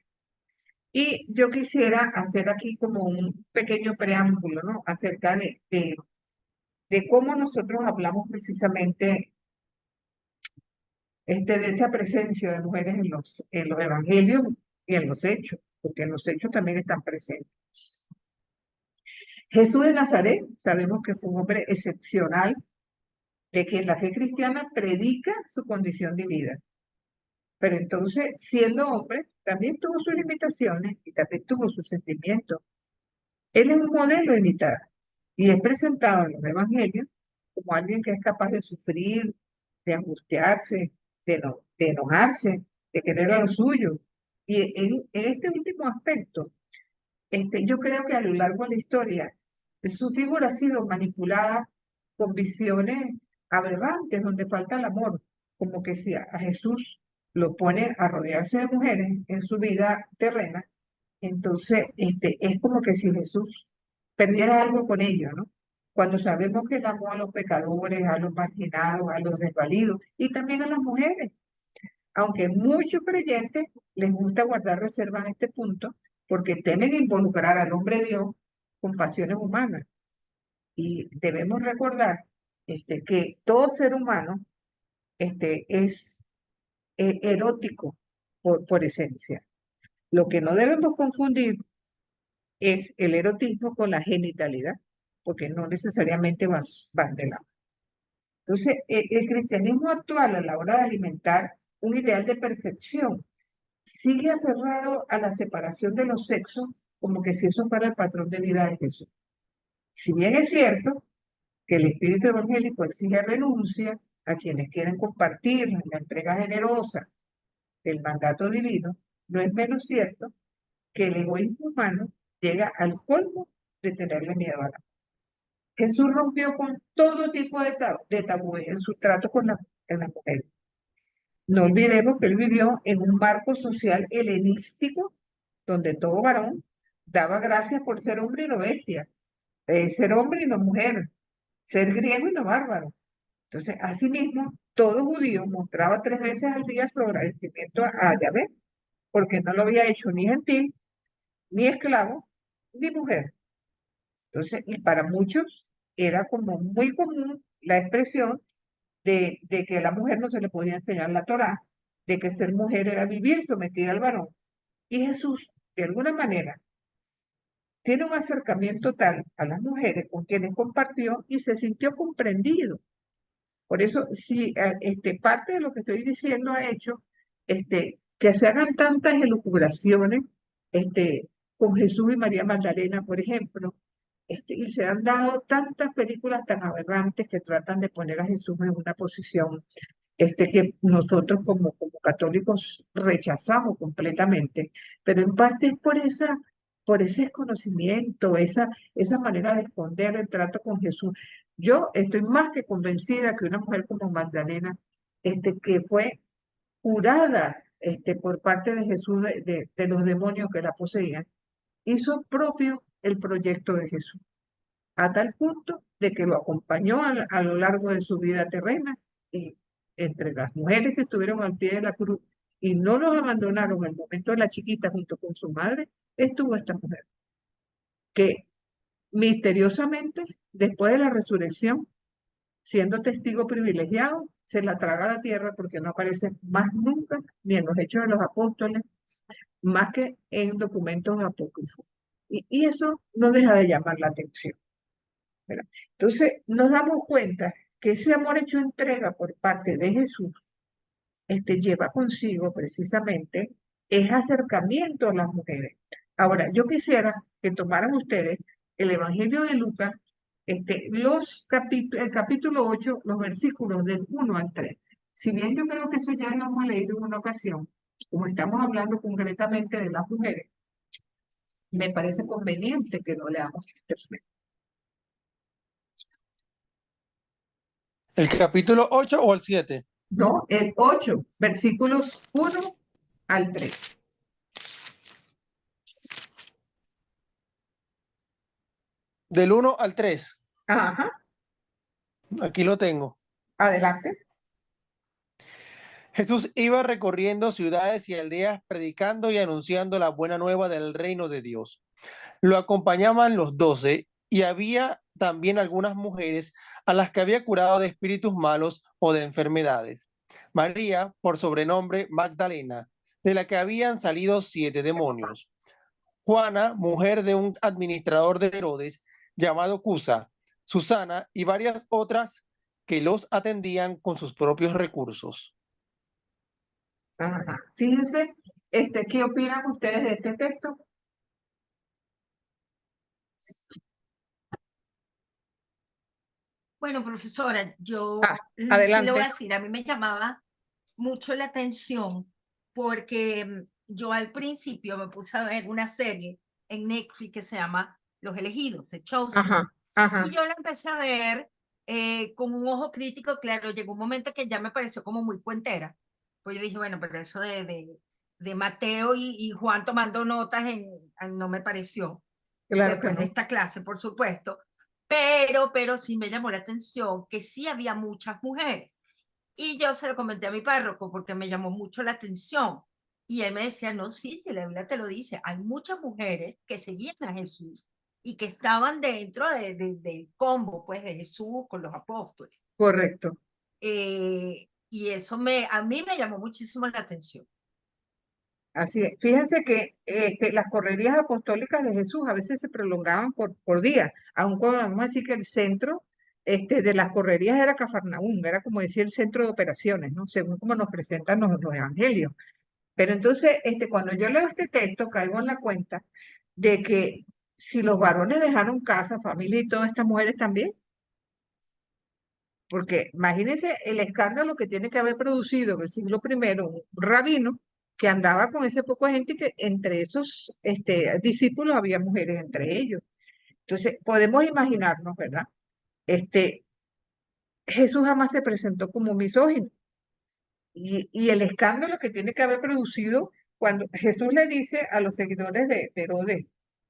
Y yo quisiera hacer aquí como un pequeño preámbulo, ¿no? Acerca de cómo nosotros hablamos precisamente de esa presencia de mujeres en los evangelios y en los hechos, porque en los hechos también están presentes. Jesús de Nazaret, sabemos que fue un hombre excepcional, de que en la fe cristiana predica su condición de vida. Pero entonces, siendo hombre, también tuvo sus limitaciones y también tuvo sus sentimientos. Él es un modelo a imitar y es presentado en los evangelios como alguien que es capaz de sufrir, de angustiarse, de enojarse, de querer a lo suyo. Y en este último aspecto, yo creo que a lo largo de la historia, su figura ha sido manipulada con visiones aberrantes donde falta el amor, como que si a Jesús lo pone a rodearse de mujeres en su vida terrena, entonces es como que si Jesús perdiera algo con ello, ¿no? Cuando sabemos que él amó a los pecadores, a los marginados, a los desvalidos y también a las mujeres, aunque muchos creyentes les gusta guardar reserva en este punto porque temen involucrar al hombre de Dios con pasiones humanas. Y debemos recordar que todo ser humano es erótico por esencia. Lo que no debemos confundir es el erotismo con la genitalidad, porque no necesariamente van de la mano. Entonces, el cristianismo actual a la hora de alimentar un ideal de perfección. Sigue aferrado a la separación de los sexos, como que si eso fuera el patrón de vida de Jesús. Si bien es cierto que el espíritu evangélico exige renuncia a quienes quieren compartir la entrega generosa del mandato divino, no es menos cierto que el egoísmo humano llega al colmo de tenerle miedo a la. Jesús rompió con todo tipo de tabúes en su trato con la mujer. No olvidemos que él vivió en un marco social helenístico donde todo varón daba gracias por ser hombre y no bestia, ser hombre y no mujer, ser griego y no bárbaro. Entonces, asimismo, todo judío mostraba 3 veces al día su agradecimiento a Yahvé, porque no lo había hecho ni gentil, ni esclavo, ni mujer. Entonces, y para muchos era como muy común la expresión de que a la mujer no se le podía enseñar la Torá, de que ser mujer era vivir sometida al varón. Y Jesús, de alguna manera, tiene un acercamiento tal a las mujeres con quienes compartió y se sintió comprendido. Por eso, si parte de lo que estoy diciendo ha hecho que se hagan tantas elucubraciones con Jesús y María Magdalena, por ejemplo, y se han dado tantas películas tan aberrantes que tratan de poner a Jesús en una posición que nosotros como católicos rechazamos completamente, pero en parte es por ese desconocimiento, esa manera de esconder el trato con Jesús. Yo estoy más que convencida que una mujer como Magdalena, que fue curada por parte de Jesús de los demonios que la poseían, hizo propio el proyecto de Jesús, a tal punto de que lo acompañó a lo largo de su vida terrena y entre las mujeres que estuvieron al pie de la cruz y no los abandonaron en el momento de la chiquita junto con su madre, estuvo esta mujer, que misteriosamente, después de la resurrección, siendo testigo privilegiado, se la traga a la tierra porque no aparece más nunca, ni en los Hechos de los Apóstoles, más que en documentos apócrifos. Y eso no deja de llamar la atención, ¿verdad? Entonces, nos damos cuenta que ese amor hecho entrega por parte de Jesús lleva consigo precisamente ese acercamiento a las mujeres. Ahora, yo quisiera que tomaran ustedes el Evangelio de Lucas, el capítulo 8, los versículos del 1 al 3. Si bien yo creo que eso ya lo hemos leído en una ocasión, como estamos hablando concretamente de las mujeres, me parece conveniente que lo leamos este momento. ¿El capítulo 8 o el 7? No, el 8, versículos 1 al 3. Del 1 al 3. Ajá, Aquí lo tengo. adelante. Jesús iba recorriendo ciudades y aldeas predicando y anunciando la buena nueva del reino de Dios. Lo acompañaban los 12 y había también algunas mujeres a las que había curado de espíritus malos o de enfermedades. María, por sobrenombre Magdalena, de la que habían salido 7 demonios. Juana, mujer de un administrador de Herodes llamado Cusa. Susana y varias otras que los atendían con sus propios recursos. Ajá. Fíjense, ¿qué opinan ustedes de este texto? Bueno, profesora, yo sí le Adelante. voy a decir, a mí me llamaba mucho la atención porque yo al principio me puse a ver una serie en Netflix que se llama Los Elegidos, The Chosen. Ajá, ajá. Y yo la empecé a ver con un ojo crítico. Claro, llegó un momento que ya me pareció como muy cuentera. Pues yo dije, bueno, pero eso de Mateo y Juan tomando notas no me pareció. Claro que Después de no. esta clase, por supuesto. Pero sí me llamó la atención que sí había muchas mujeres. Y yo se lo comenté a mi párroco porque me llamó mucho la atención. Y él me decía, no, sí, si la Biblia te lo dice, hay muchas mujeres que seguían a Jesús y que estaban dentro del combo, pues, de Jesús con los apóstoles. Correcto. Y eso a mí me llamó muchísimo la atención. Así es. Fíjense que las correrías apostólicas de Jesús a veces se prolongaban por días, aun cuando vamos a decir que el centro de las correrías era Cafarnaúm, era como decir el centro de operaciones, ¿no? Según como nos presentan los evangelios. Pero entonces, cuando yo leo este texto, caigo en la cuenta de que si los varones dejaron casa, familia y todas estas mujeres también, porque imagínense el escándalo que tiene que haber producido en el siglo primero un rabino que andaba con ese poco de gente y que entre esos discípulos había mujeres entre ellos. Entonces, podemos imaginarnos, ¿verdad? Jesús jamás se presentó como misógino. Y el escándalo que tiene que haber producido cuando Jesús le dice a los seguidores de Herodes,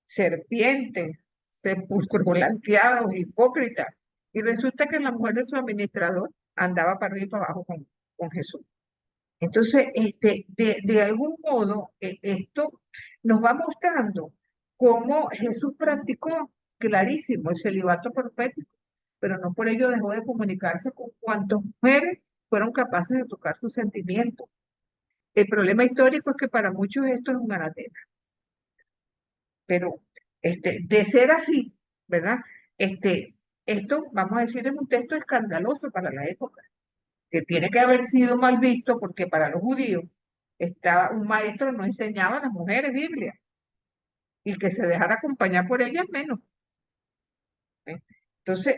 serpientes, sepulcros blanqueados, hipócritas, y resulta que la mujer de su administrador andaba para arriba y para abajo con Jesús. Entonces, de algún modo, esto nos va mostrando cómo Jesús practicó clarísimo el celibato profético, pero no por ello dejó de comunicarse con cuantas mujeres fueron capaces de tocar sus sentimientos. El problema histórico es que para muchos esto es un anatema, pero de ser así, ¿verdad? Esto, vamos a decir, es un texto escandaloso para la época, que tiene que haber sido mal visto porque para los judíos un maestro no enseñaba a las mujeres Biblia y que se dejara acompañar por ellas menos. ¿Eh? Entonces,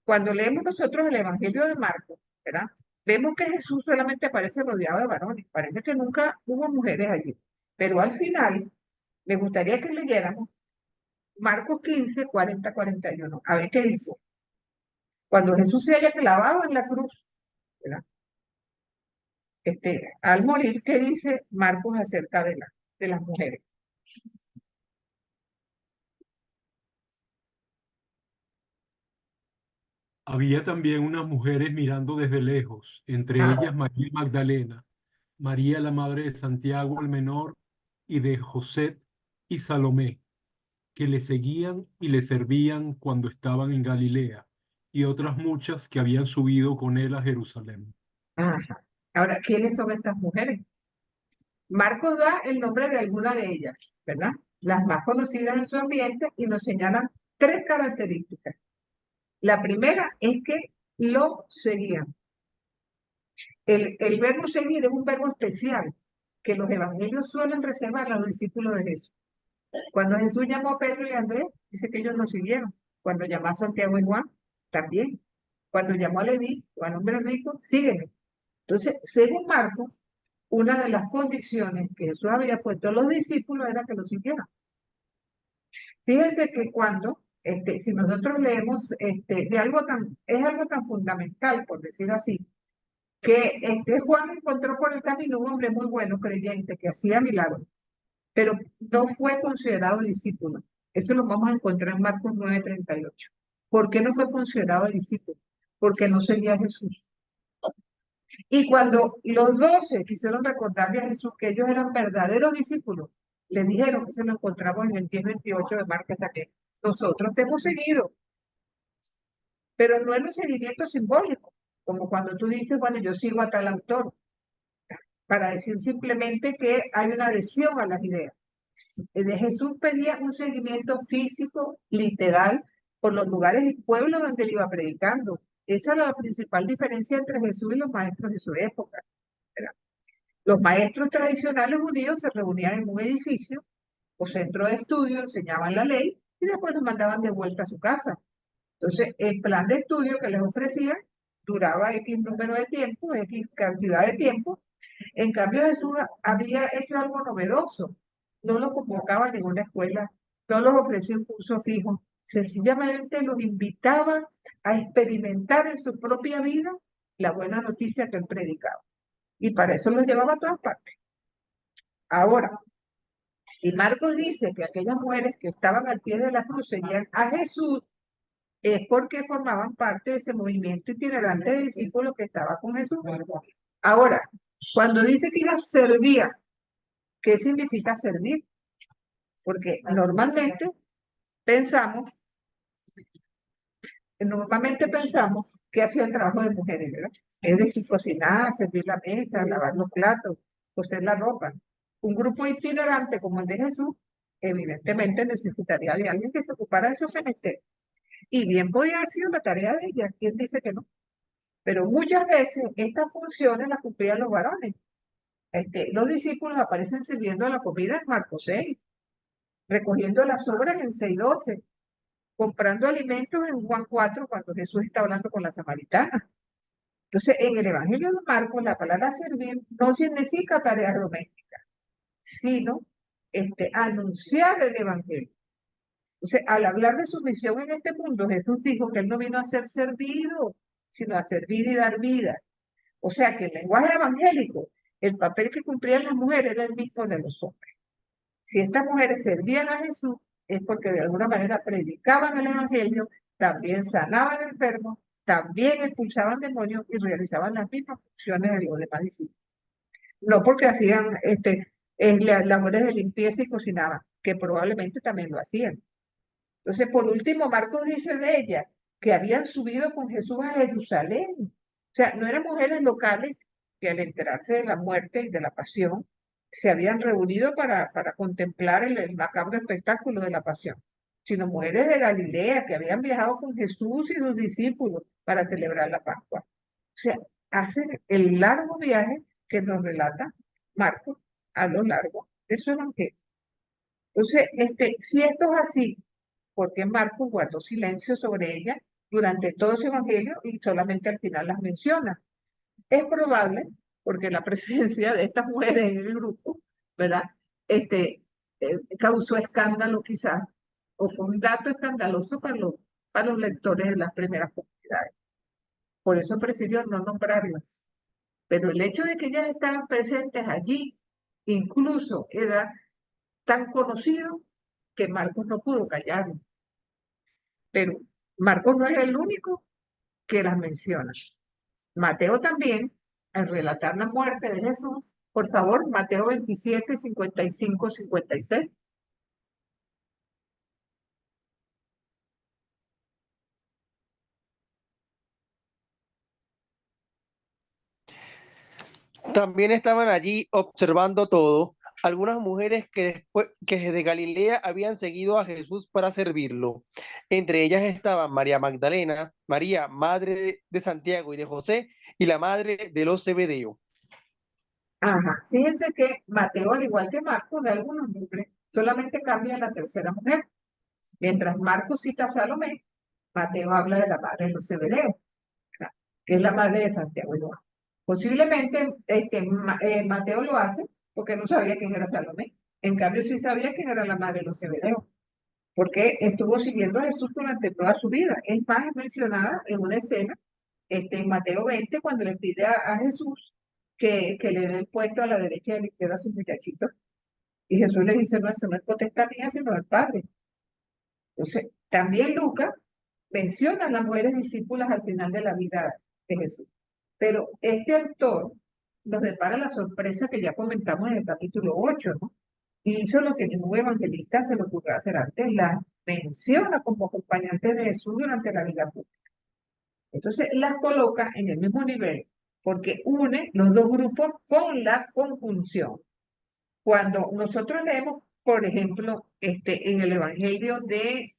cuando leemos nosotros el Evangelio de Marcos, ¿verdad? Vemos que Jesús solamente aparece rodeado de varones, parece que nunca hubo mujeres allí, pero al final me gustaría que leyéramos Marcos 15, 40, 41, a ver qué dice. Cuando Jesús se haya clavado en la cruz, ¿verdad? Al morir, ¿qué dice Marcos acerca de las mujeres? Había también unas mujeres mirando desde lejos, entre Ah, ellas María Magdalena, María la madre de Santiago el menor y de José y Salomé, que le seguían y le servían cuando estaban en Galilea, y otras muchas que habían subido con él a Jerusalén. ajá. Ahora, ¿quiénes son estas mujeres? Marcos da el nombre de alguna de ellas, ¿verdad? Las más conocidas en su ambiente y nos señalan tres características. La primera es que lo seguían. El verbo seguir es un verbo especial que los evangelios suelen reservar a los discípulos de Jesús. Cuando Jesús llamó a Pedro y a Andrés, dice que ellos lo siguieron. Cuando llamó a Santiago y Juan, también. Cuando llamó a Leví, o al hombre rico, sígueme. Entonces, según Marcos, una de las condiciones que Jesús había puesto a los discípulos era que lo siguieran. Fíjense que cuando, si nosotros leemos es algo tan fundamental, por decir así, que Juan encontró por el camino un hombre muy bueno, creyente, que hacía milagros, pero no fue considerado discípulo. Eso lo vamos a encontrar en Marcos 9:38. ¿Por qué no fue considerado discípulo? Porque no seguía a Jesús. Y cuando los 12 quisieron recordarle a Jesús que ellos eran verdaderos discípulos, le dijeron, que se lo encontramos en el 10:28 de Marcos también, nosotros te hemos seguido, pero no es un seguimiento simbólico, como cuando tú dices, bueno, yo sigo a tal autor, para decir simplemente que hay una adhesión a las ideas. De Jesús pedía un seguimiento físico, literal, por los lugares y pueblos donde él iba predicando. Esa era la principal diferencia entre Jesús y los maestros de su época, ¿verdad? Los maestros tradicionales judíos se reunían en un edificio o centro de estudio, enseñaban la ley y después los mandaban de vuelta a su casa. Entonces, el plan de estudio que les ofrecían duraba X número de tiempo, X cantidad de tiempo. En cambio, Jesús había hecho algo novedoso. No los convocaba a ninguna escuela, no los ofrecía un curso fijo. Sencillamente los invitaba a experimentar en su propia vida la buena noticia que él predicaba. Y para eso los llevaba a todas partes. Ahora, si Marcos dice que aquellas mujeres que estaban al pie de la cruz seguían a Jesús, es porque formaban parte de ese movimiento itinerante de discípulos que estaba con Jesús. Ahora, cuando dice que ellas servían, ¿qué significa servir? Porque normalmente pensamos que hacía el trabajo de mujeres, ¿verdad? Es decir, cocinar, servir la mesa, lavar los platos, coser la ropa. Un grupo itinerante como el de Jesús, evidentemente necesitaría de alguien que se ocupara de esos menesteres. Y bien podía haber sido la tarea de ella, ¿quién dice que no? Pero muchas veces estas funciones las cumplían los varones. Los discípulos aparecen sirviendo la comida en Marcos 6, recogiendo las sobras en 6:12, comprando alimentos en Juan 4 cuando Jesús está hablando con la samaritana. Entonces, en el Evangelio de Marcos, la palabra servir no significa tarea doméstica, sino anunciar el Evangelio. Entonces, al hablar de su misión en este mundo, Jesús dijo que él no vino a ser servido, sino a servir y dar vida. O sea que el lenguaje evangélico, el papel que cumplían las mujeres era el mismo de los hombres. Si estas mujeres servían a Jesús, es porque de alguna manera predicaban el Evangelio, también sanaban enfermos, también expulsaban demonios y realizaban las mismas funciones de los demás discípulos. No porque hacían labores de limpieza y cocinaban, que probablemente también lo hacían. Entonces, por último, Marcos dice de ella que habían subido con Jesús a Jerusalén. O sea, no eran mujeres locales que al enterarse de la muerte y de la pasión, se habían reunido para contemplar el macabro espectáculo de la pasión, sino mujeres de Galilea que habían viajado con Jesús y sus discípulos para celebrar la Pascua. O sea, hacen el largo viaje que nos relata Marcos a lo largo de su evangelio. Entonces, si esto es así, ¿por qué Marcos guardó silencio sobre ella durante todo su evangelio y solamente al final las menciona? Es probable, porque la presencia de estas mujeres en el grupo, ¿verdad? Causó escándalo quizás, o fue un dato escandaloso para los lectores de las primeras comunidades. Por eso prefirió no nombrarlas. Pero el hecho de que ellas estaban presentes allí, incluso era tan conocido que Marcos no pudo callarlo. Pero Marcos no es el único que las menciona. Mateo también, al relatar la muerte de Jesús, por favor, Mateo 27, 55, 56. También estaban allí observando todo algunas mujeres que desde Galilea habían seguido a Jesús para servirlo. Entre ellas estaban María Magdalena, María, madre de Santiago y de José, y la madre de los Zebedeo. Ajá. Fíjense que Mateo, al igual que Marcos, da algunos nombres, solamente cambia la tercera mujer. Mientras Marcos cita a Salomé, Mateo habla de la madre de los Zebedeo, ¿verdad? Que es la madre de Santiago y Juan. Posiblemente Mateo lo hace porque no sabía quién era Salomé. En cambio, sí sabía quién era la madre de los Zebedeo, porque estuvo siguiendo a Jesús durante toda su vida. Es más, es mencionada en una escena en Mateo 20, cuando le pide a Jesús que le dé el puesto a la derecha y a la izquierda a sus muchachitos. Y Jesús le dice, no, eso no es potestad mía, sino del Padre. Entonces, también Lucas menciona a las mujeres discípulas al final de la vida de Jesús. Pero este autor nos depara la sorpresa que ya comentamos en el capítulo 8, ¿no? Y hizo lo que ningún evangelista se le ocurrió hacer antes, la menciona como acompañantes de Jesús durante la vida pública. Entonces las coloca en el mismo nivel porque une los dos grupos con la conjunción. Cuando nosotros leemos, por ejemplo, en el Evangelio de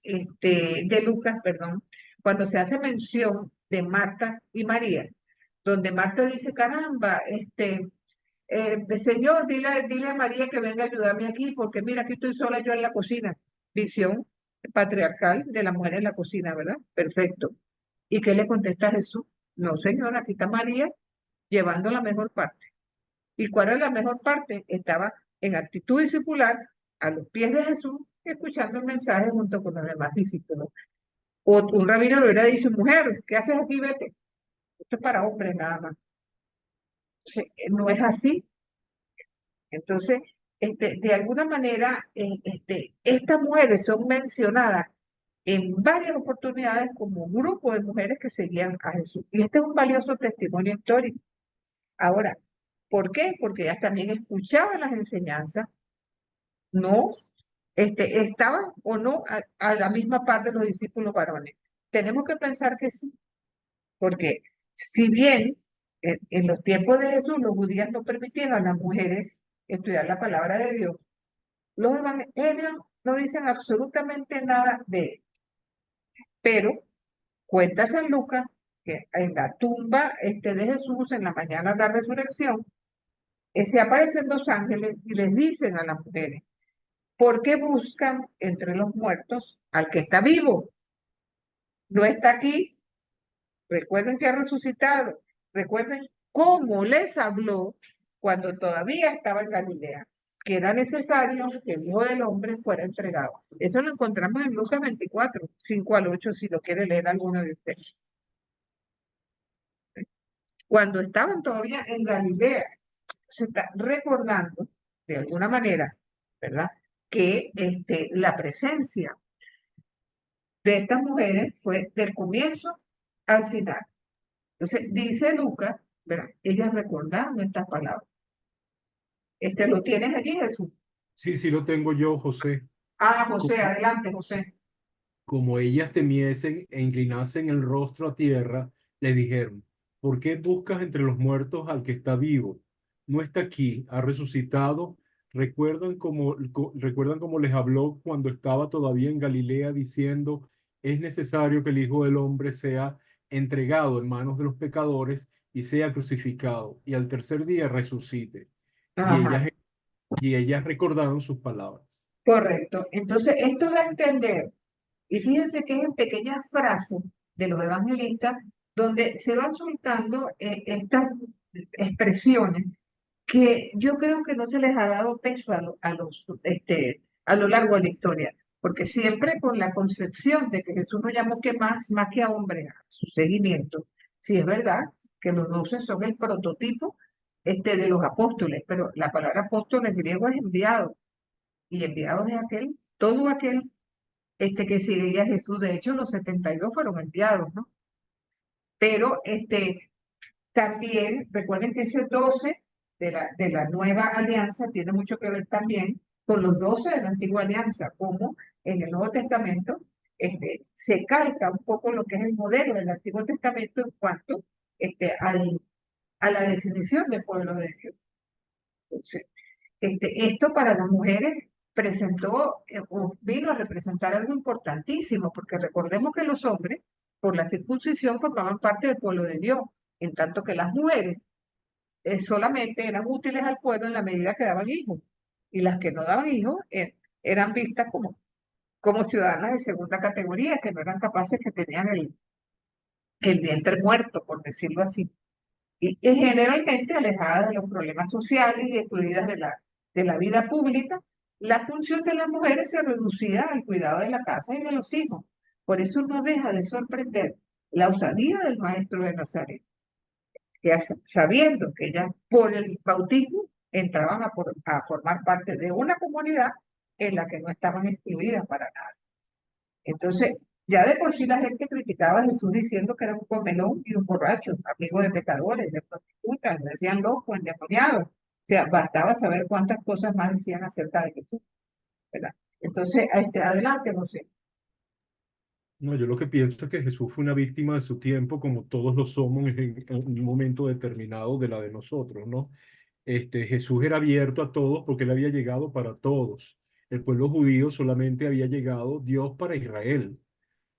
Lucas, perdón, cuando se hace mención de Marta y María, donde Marta dice, caramba, Señor, dile a María que venga a ayudarme aquí, porque mira, aquí estoy sola yo en la cocina. Visión patriarcal de la mujer en la cocina, ¿verdad? Perfecto. ¿Y qué le contesta Jesús? No, Señor, aquí está María llevando la mejor parte. ¿Y cuál es la mejor parte? Estaba en actitud discipular a los pies de Jesús, escuchando el mensaje junto con los demás discípulos. O un rabino le hubiera dicho, mujer, ¿qué haces aquí? Vete. Esto es para hombres nada más. Entonces, no es así. Entonces, de alguna manera, estas mujeres son mencionadas en varias oportunidades como un grupo de mujeres que seguían a Jesús. Y este es un valioso testimonio histórico. Ahora, ¿por qué? Porque ellas también escuchaban las enseñanzas, no estaban o no a la misma parte de los discípulos varones. Tenemos que pensar que sí, porque si bien en los tiempos de Jesús los judíos no permitieron a las mujeres estudiar la palabra de Dios, los evangelios no dicen absolutamente nada de esto. Pero cuenta San Lucas que en la tumba de Jesús, en la mañana de la resurrección, se aparecen dos ángeles y les dicen a las mujeres, ¿por qué buscan entre los muertos al que está vivo? No está aquí. Recuerden que ha resucitado. Recuerden cómo les habló cuando todavía estaba en Galilea, que era necesario que el Hijo del Hombre fuera entregado. Eso lo encontramos en Lucas 24, 5 al 8, si lo quiere leer alguno de ustedes. Cuando estaban todavía en Galilea, se está recordando, de alguna manera, ¿verdad?, que la presencia de estas mujeres fue del comienzo al final. Entonces, dice Lucas, ¿verdad?, ellas recordaron estas palabras. ¿Lo tienes allí, Jesús? Sí, sí lo tengo yo, José. Ah, José, Como, adelante, José. como ellas temiesen e inclinasen el rostro a tierra, le dijeron, ¿por qué buscas entre los muertos al que está vivo? No está aquí, ha resucitado. Recuerdan cómo les habló cuando estaba todavía en Galilea diciendo, es necesario que el Hijo del Hombre sea entregado en manos de los pecadores y sea crucificado, y al tercer día resucite. Y Ajá, ellas recordaron sus palabras. correcto. Entonces, esto da a entender, y fíjense que es en pequeñas frases de los evangelistas donde se van soltando estas expresiones que yo creo que no se les ha dado peso a lo largo de la historia, porque siempre con la concepción de que Jesús no llamó que más que a hombres a su seguimiento, sí es verdad que los 12 son el prototipo de los apóstoles, pero la palabra apóstol en griego es enviado, y enviado es todo aquel que seguía a Jesús. De hecho, los 72 fueron enviados, ¿no? Pero también recuerden que ese 12 de la nueva alianza tiene mucho que ver también con los 12 de la antigua alianza, como en el Nuevo Testamento se calca un poco lo que es el modelo del Antiguo Testamento en cuanto a la definición del pueblo de Dios. Entonces, esto para las mujeres presentó o vino a representar algo importantísimo, porque recordemos que los hombres, por la circuncisión, formaban parte del pueblo de Dios, en tanto que las mujeres solamente eran útiles al pueblo en la medida que daban hijos, y las que no daban hijos eran vistas como ciudadanas de segunda categoría, que no eran capaces, que tenían el vientre muerto, por decirlo así, y generalmente alejadas de los problemas sociales y excluidas de la vida pública. La función de las mujeres se reducía al cuidado de la casa y de los hijos. Por eso no deja de sorprender la osadía del maestro de Nazaret, que sabiendo que ellas por el bautismo entraban a formar parte de una comunidad en la que no estaban excluidas para nada. Entonces, ya de por sí la gente criticaba a Jesús diciendo que era un comelón y un borracho, amigo de pecadores, de prostitutas, le decían loco, endemoniado. O sea, bastaba saber cuántas cosas más decían acerca de Jesús, ¿verdad? Entonces, adelante, José. No, yo lo que pienso es que Jesús fue una víctima de su tiempo, como todos lo somos en un momento determinado de la de nosotros, ¿no? Jesús era abierto a todos porque él había llegado para todos. El pueblo judío solamente había llegado Dios para Israel.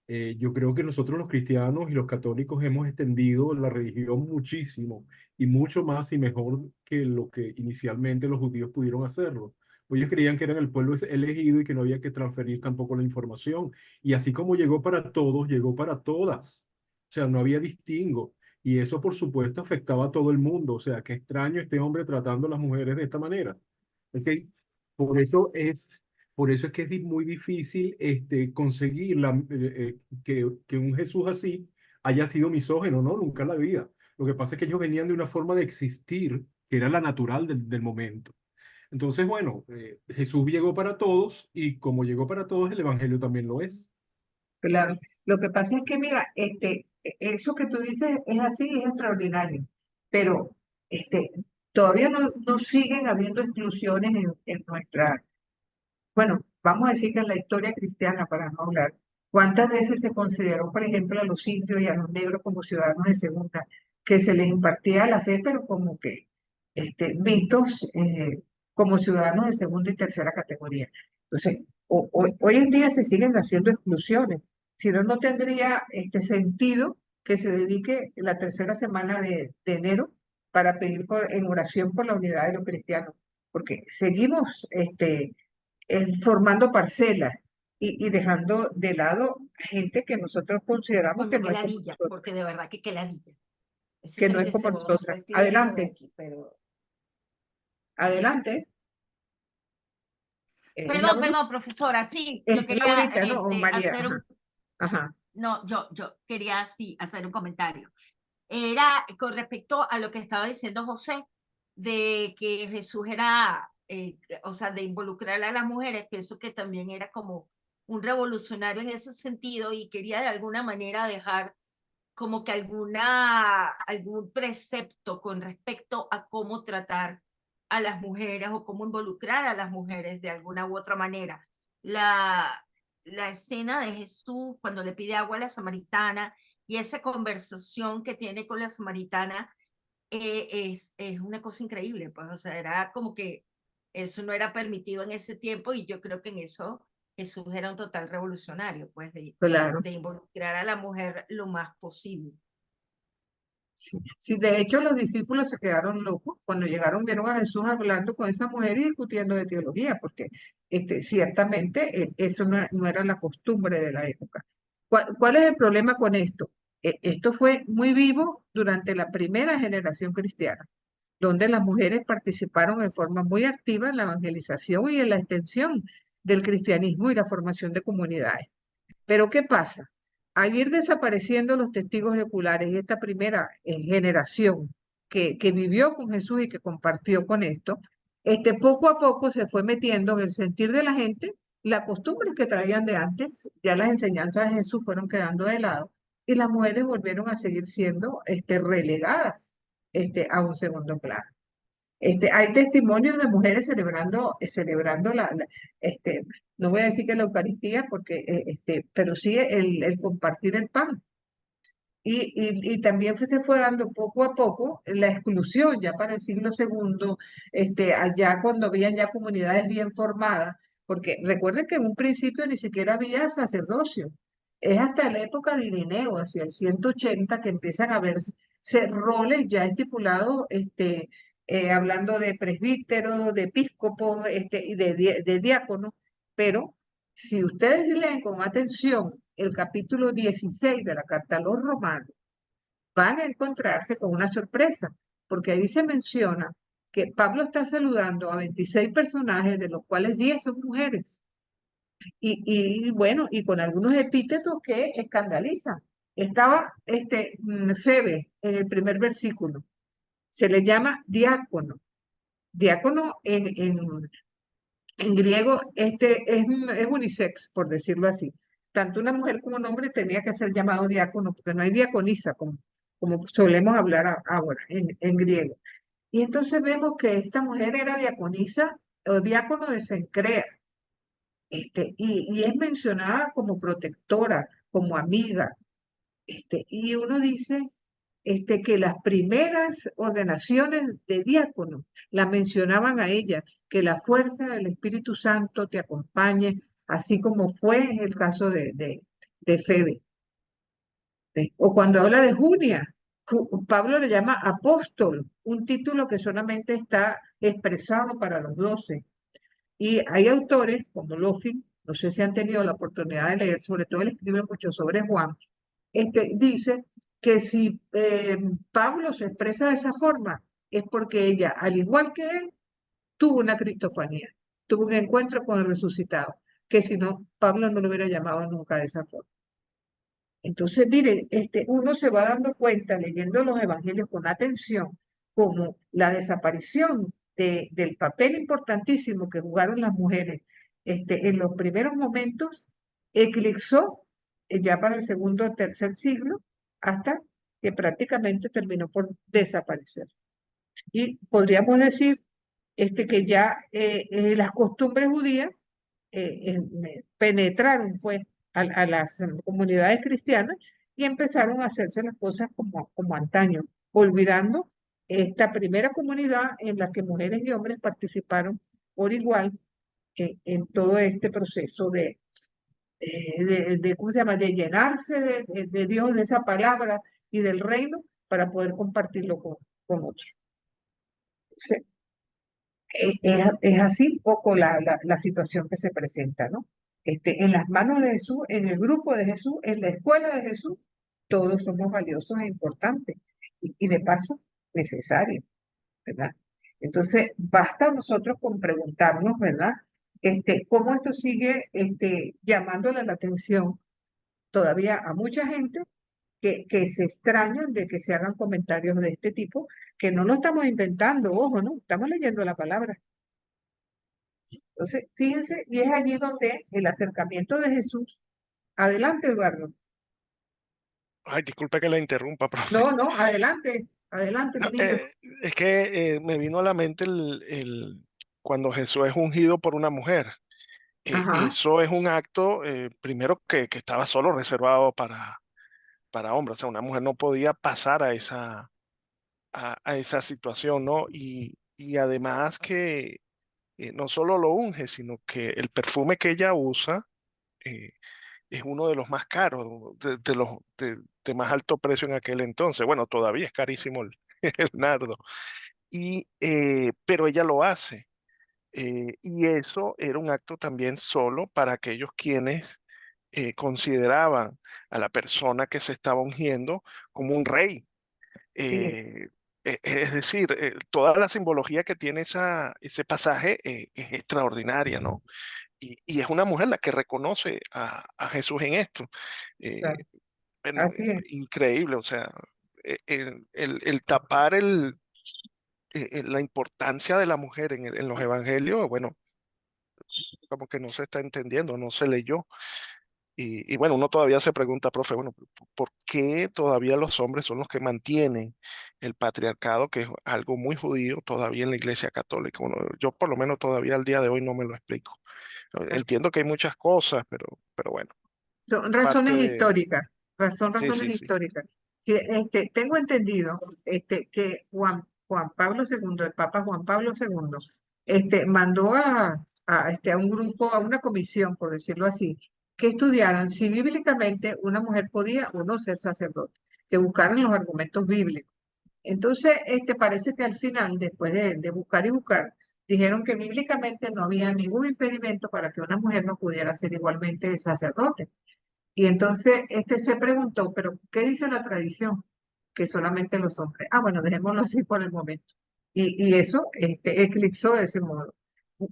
Yo creo que nosotros los cristianos y los católicos hemos extendido la religión muchísimo y mucho más y mejor que lo que inicialmente los judíos pudieron hacerlo. Ellos creían que eran el pueblo elegido y que no había que transferir tampoco la información. Y así como llegó para todos, llegó para todas. O sea, no había distingo. Y eso, por supuesto, afectaba a todo el mundo. O sea, qué extraño este hombre tratando a las mujeres de esta manera. ¿Ok? Por eso es por eso es que es muy difícil conseguir que un Jesús así haya sido misógino, ¿no? Nunca en la vida. Lo que pasa es que ellos venían de una forma de existir que era la natural del momento. Entonces, bueno, Jesús llegó para todos y como llegó para todos, el Evangelio también lo es. Claro. Lo que pasa es que, mira, eso que tú dices es así, es extraordinario, pero todavía no siguen habiendo exclusiones en nuestra. Bueno, vamos a decir que en la historia cristiana, para no hablar, ¿cuántas veces se consideró, por ejemplo, a los indios y a los negros como ciudadanos de segunda, que se les impartía la fe, pero como que vistos como ciudadanos de segunda y tercera categoría? Entonces, hoy en día se siguen haciendo exclusiones, Si no, no tendría sentido que se dedique la tercera semana de enero para pedir en oración por la unidad de los cristianos, porque seguimos formando parcelas y dejando de lado gente que nosotros consideramos que Bueno, no que es como ladilla, nosotros, porque de verdad que ladilla. Ese que no tiene es que como ser vos nosotras. el clérigo de Adelante, aquí, pero... adelante. Perdón, Laura, perdón, profesora, sí, yo quería Laurita, ¿no? O María, hacer ajá, ajá. no, yo quería sí hacer un comentario. Era con respecto a lo que estaba diciendo José, de que Jesús era, o sea, de involucrar a las mujeres, pienso que también era como un revolucionario en ese sentido y quería de alguna manera dejar como que algún precepto con respecto a cómo tratar a las mujeres o cómo involucrar a las mujeres de alguna u otra manera. La escena de Jesús cuando le pide agua a la samaritana y esa conversación que tiene con la samaritana es una cosa increíble, pues, o sea, era como que eso no era permitido en ese tiempo y yo creo que en eso Jesús era un total revolucionario, pues, Claro. de involucrar a la mujer lo más posible. Sí, sí, de hecho los discípulos se quedaron locos cuando llegaron, vieron a Jesús hablando con esa mujer y discutiendo de teología, porque ciertamente eso no era la costumbre de la época. ¿Cuál es el problema con esto? Esto fue muy vivo durante la primera generación cristiana, donde las mujeres participaron en forma muy activa en la evangelización y en la extensión del cristianismo y la formación de comunidades. Pero ¿qué pasa? Al ir desapareciendo los testigos oculares y esta primera generación que vivió con Jesús y que compartió con esto, poco a poco se fue metiendo en el sentir de la gente las costumbres que traían de antes, ya las enseñanzas de Jesús fueron quedando de lado y las mujeres volvieron a seguir siendo relegadas a un segundo plano. Hay testimonios de mujeres celebrando no voy a decir que la Eucaristía, porque, pero sí el compartir el pan. Y también se fue dando poco a poco la exclusión, ya para el siglo segundo, allá cuando habían ya comunidades bien formadas, porque recuerden que en un principio ni siquiera había sacerdocio. Es hasta la época de Irineo, hacia el 180, que empiezan a verse roles ya estipulados, hablando de presbítero, de episcopo, y de diácono, pero si ustedes leen con atención el capítulo 16 de la carta a los romanos, van a encontrarse con una sorpresa, porque ahí se menciona que Pablo está saludando a 26 personajes, de los cuales 10 son mujeres, y bueno, y con algunos epítetos que escandalizan. Estaba Febe en el primer versículo, se le llama diácono. Diácono en griego es unisex, por decirlo así. Tanto una mujer como un hombre tenía que ser llamado diácono, porque no hay diaconisa, como solemos hablar ahora en griego. Y entonces vemos que esta mujer era diaconisa o diácono de Cencrea, y es mencionada como protectora, como amiga. Y uno dice que las primeras ordenaciones de diácono la mencionaban a ella, que la fuerza del Espíritu Santo te acompañe, así como fue en el caso de Febe. O cuando habla de Junia, Pablo le llama apóstol, un título que solamente está expresado para los 12. Y hay autores como Loffin, no sé si han tenido la oportunidad de leer, sobre todo él escribe mucho sobre Juan, dice que si Pablo se expresa de esa forma, es porque ella, al igual que él, tuvo una cristofanía, tuvo un encuentro con el resucitado, que si no, Pablo no lo hubiera llamado nunca de esa forma. Entonces, miren, uno se va dando cuenta, leyendo los evangelios con atención, como la desaparición del papel importantísimo que jugaron las mujeres en los primeros momentos, eclipsó ya para el segundo o tercer siglo, hasta que prácticamente terminó por desaparecer. Y podríamos decir que ya las costumbres judías penetraron pues a las comunidades cristianas y empezaron a hacerse las cosas como antaño, olvidando esta primera comunidad en la que mujeres y hombres participaron por igual en todo este proceso ¿cómo se llama? De llenarse de Dios, de esa palabra y del reino para poder compartirlo con otros. Entonces, es así un poco la situación que se presenta, ¿no? En las manos de Jesús, en el grupo de Jesús, en la escuela de Jesús, todos somos valiosos e importantes y de paso necesarios, ¿verdad? Entonces, basta nosotros con preguntarnos, ¿verdad? ¿Cómo esto sigue llamándole la atención todavía a mucha gente que se extrañan de que se hagan comentarios de este tipo, que no lo estamos inventando, ojo, ¿no? Estamos leyendo la palabra. Entonces, fíjense, y es allí donde el acercamiento de Jesús. Adelante, Eduardo. Ay, disculpe que la interrumpa, profe. No, no, adelante, adelante, No, mi niño. es que me vino a la mente cuando Jesús es ungido por una mujer. Ajá, Eso es un acto, primero, que estaba solo reservado para hombres. O sea, una mujer no podía pasar a esa situación, ¿no? Y además que no solo lo unge, sino que el perfume que ella usa eh, es uno de los más caros, de los de más alto precio en aquel entonces. Bueno, todavía es carísimo el, el nardo. Pero ella lo hace. Y eso era un acto también solo para aquellos quienes consideraban a la persona que se estaba ungiendo como un rey. sí, Eh, es decir, toda la simbología que tiene ese pasaje es extraordinaria, ¿no? Y es una mujer la que reconoce a Jesús en esto. Eh, claro, bueno, así es. increíble, o sea, el tapar la importancia de la mujer en los evangelios, bueno, como que no se está entendiendo, no se leyó. Y bueno, uno todavía se pregunta, profe, bueno, ¿por qué todavía los hombres son los que mantienen el patriarcado, que es algo muy judío todavía en la Iglesia Católica? Bueno, yo por lo menos todavía al día de hoy no me lo explico. Entiendo que hay muchas cosas, pero bueno, Son parte razones de... históricas, son Sí, razones sí, sí. históricas. Sí, tengo entendido que Juan Pablo II, el Papa Juan Pablo II, mandó a un grupo, a una comisión, por decirlo así, que estudiaran si bíblicamente una mujer podía o no ser sacerdote, que buscaran los argumentos bíblicos. Entonces, parece que al final, después de buscar y buscar, dijeron que bíblicamente no había ningún impedimento para que una mujer no pudiera ser igualmente sacerdote. Y entonces se preguntó, pero ¿qué dice la tradición? Que solamente los hombres. Ah, bueno, dejémoslo así por el momento. Y eso eclipsó de ese modo.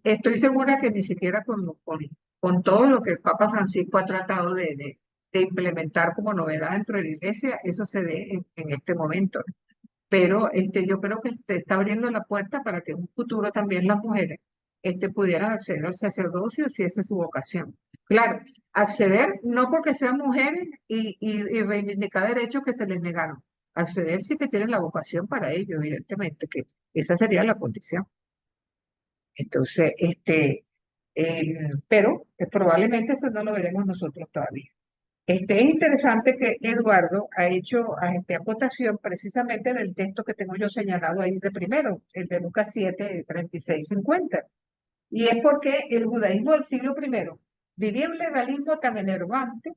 Estoy segura que ni siquiera con todo lo que el Papa Francisco ha tratado de implementar como novedad dentro de la iglesia, eso se dé en este momento. Pero yo creo que está abriendo la puerta para que en un futuro también las mujeres pudieran acceder al sacerdocio si esa es su vocación. Claro, acceder no porque sean mujeres y reivindicar derechos que se les negaron. Acceder sí que tienen la vocación para ello, evidentemente, que esa sería la condición. Entonces, pero probablemente eso no lo veremos nosotros todavía. Es interesante que Eduardo ha hecho acotación precisamente del texto que tengo yo señalado ahí de primero, el de Lucas 7, 36, 50. Y es porque el judaísmo del siglo I vivía un legalismo tan enervante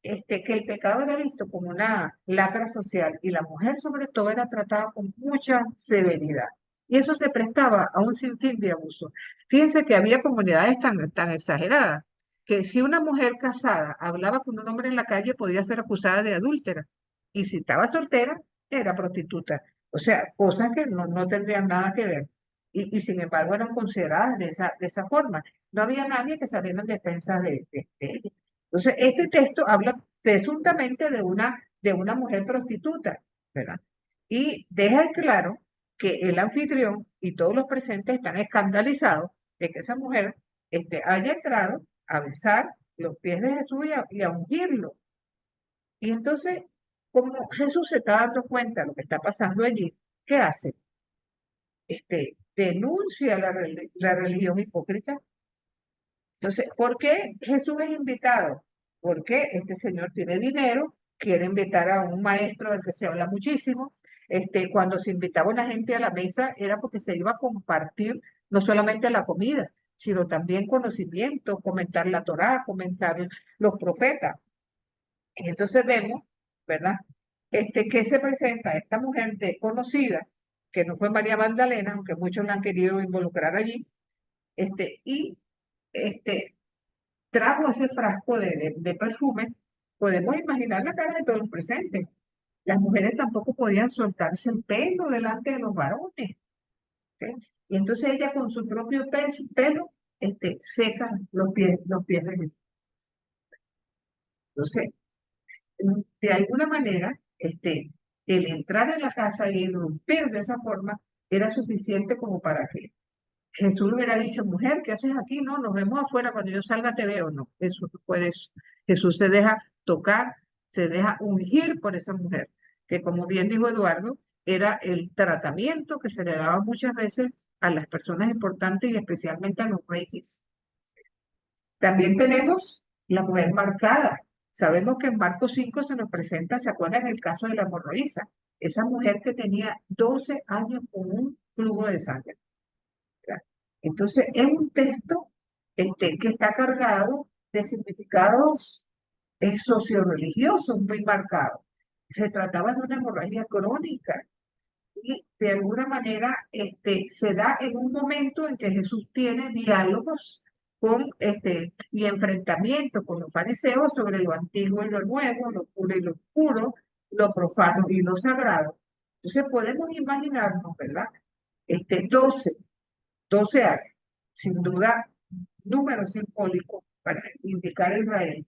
que el pecado era visto como una lacra social y la mujer sobre todo era tratada con mucha severidad. Y eso se prestaba a un sinfín de abusos. Fíjense que había comunidades tan exageradas que si una mujer casada hablaba con un hombre en la calle podía ser acusada de adúltera. Y si estaba soltera, era prostituta. O sea, cosas que no tendrían nada que ver. Y sin embargo eran consideradas de esa forma. No había nadie que saliera en defensa de ella. Entonces, este texto habla presuntamente de una mujer prostituta, ¿verdad? Y deja claro que el anfitrión y todos los presentes están escandalizados de que esa mujer haya entrado a besar los pies de Jesús y a ungirlo. Y entonces, como Jesús se está dando cuenta de lo que está pasando allí, ¿qué hace? Denuncia la religión hipócrita. Entonces, ¿por qué Jesús es invitado? Porque este señor tiene dinero, quiere invitar a un maestro del que se habla muchísimo. Cuando se invitaba a una gente a la mesa era porque se iba a compartir no solamente la comida, sino también conocimiento, comentar la Torá, comentar los profetas. Y entonces vemos, ¿verdad? Que se presenta esta mujer desconocida, que no fue María Magdalena, aunque muchos la han querido involucrar allí, y trajo ese frasco de perfume. Podemos imaginar la cara de todos los presentes. Las mujeres tampoco podían soltarse el pelo delante de los varones. ¿Ok? Y entonces ella con su propio pelo seca los pies de Jesús. Entonces, de alguna manera, el entrar en la casa y irrumpir de esa forma era suficiente como para que Jesús le hubiera dicho, mujer, ¿qué haces aquí? No, nos vemos afuera, cuando yo salga te veo. No, eso no puede eso. Jesús se deja tocar, se deja ungir por esa mujer, que como bien dijo Eduardo, era el tratamiento que se le daba muchas veces a las personas importantes y especialmente a los reyes. También tenemos la mujer marcada. Sabemos que en Marcos 5 se nos presenta, ¿se acuerdan el caso de la hemorroísa? Esa mujer que tenía 12 años con un flujo de sangre. ¿Verdad? Entonces, es un texto que está cargado de significados socioreligiosos muy marcados. Se trataba de una hemorragia crónica y de alguna manera se da en un momento en que Jesús tiene diálogos y enfrentamientos con los fariseos sobre lo antiguo y lo nuevo, lo puro y lo oscuro, lo profano y lo sagrado. Entonces podemos imaginarnos, ¿verdad? 12 años, sin duda, número simbólico para indicar a Israel,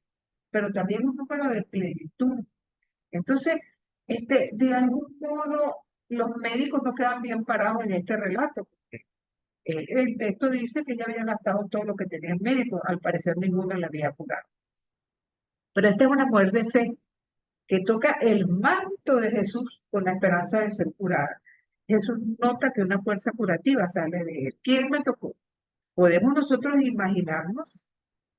pero también un número de plenitud. Entonces, de algún modo, los médicos no quedan bien parados en este relato. Porque, el texto dice que ya había gastado todo lo que tenía el médico, al parecer ninguno le había curado. Pero esta es una mujer de fe que toca el manto de Jesús con la esperanza de ser curada. Jesús nota que una fuerza curativa sale de él. ¿Quién me tocó? Podemos nosotros imaginarnos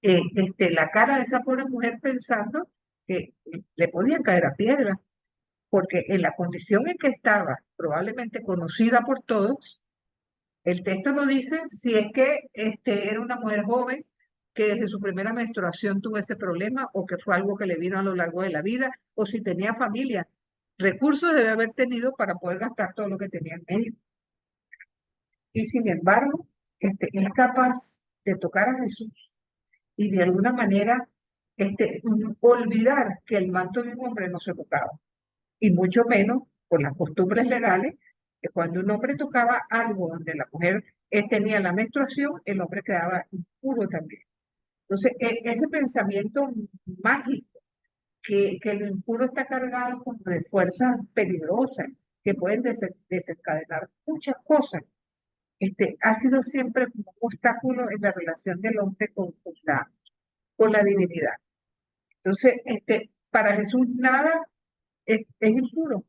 la cara de esa pobre mujer pensando que le podían caer a piedras, porque en la condición en que estaba, probablemente conocida por todos, el texto no dice si es que era una mujer joven que desde su primera menstruación tuvo ese problema o que fue algo que le vino a lo largo de la vida, o si tenía familia. Recursos debe haber tenido para poder gastar todo lo que tenía en medio. Y sin embargo, es capaz de tocar a Jesús y de alguna manera olvidar que el manto de un hombre no se tocaba, y mucho menos por las costumbres legales, que cuando un hombre tocaba algo donde la mujer tenía la menstruación, el hombre quedaba impuro también. Entonces, ese pensamiento mágico, que lo impuro está cargado con de fuerzas peligrosas, que pueden desencadenar muchas cosas, ha sido siempre como un obstáculo en la relación del hombre con la divinidad. Entonces, para Jesús nada es impuro.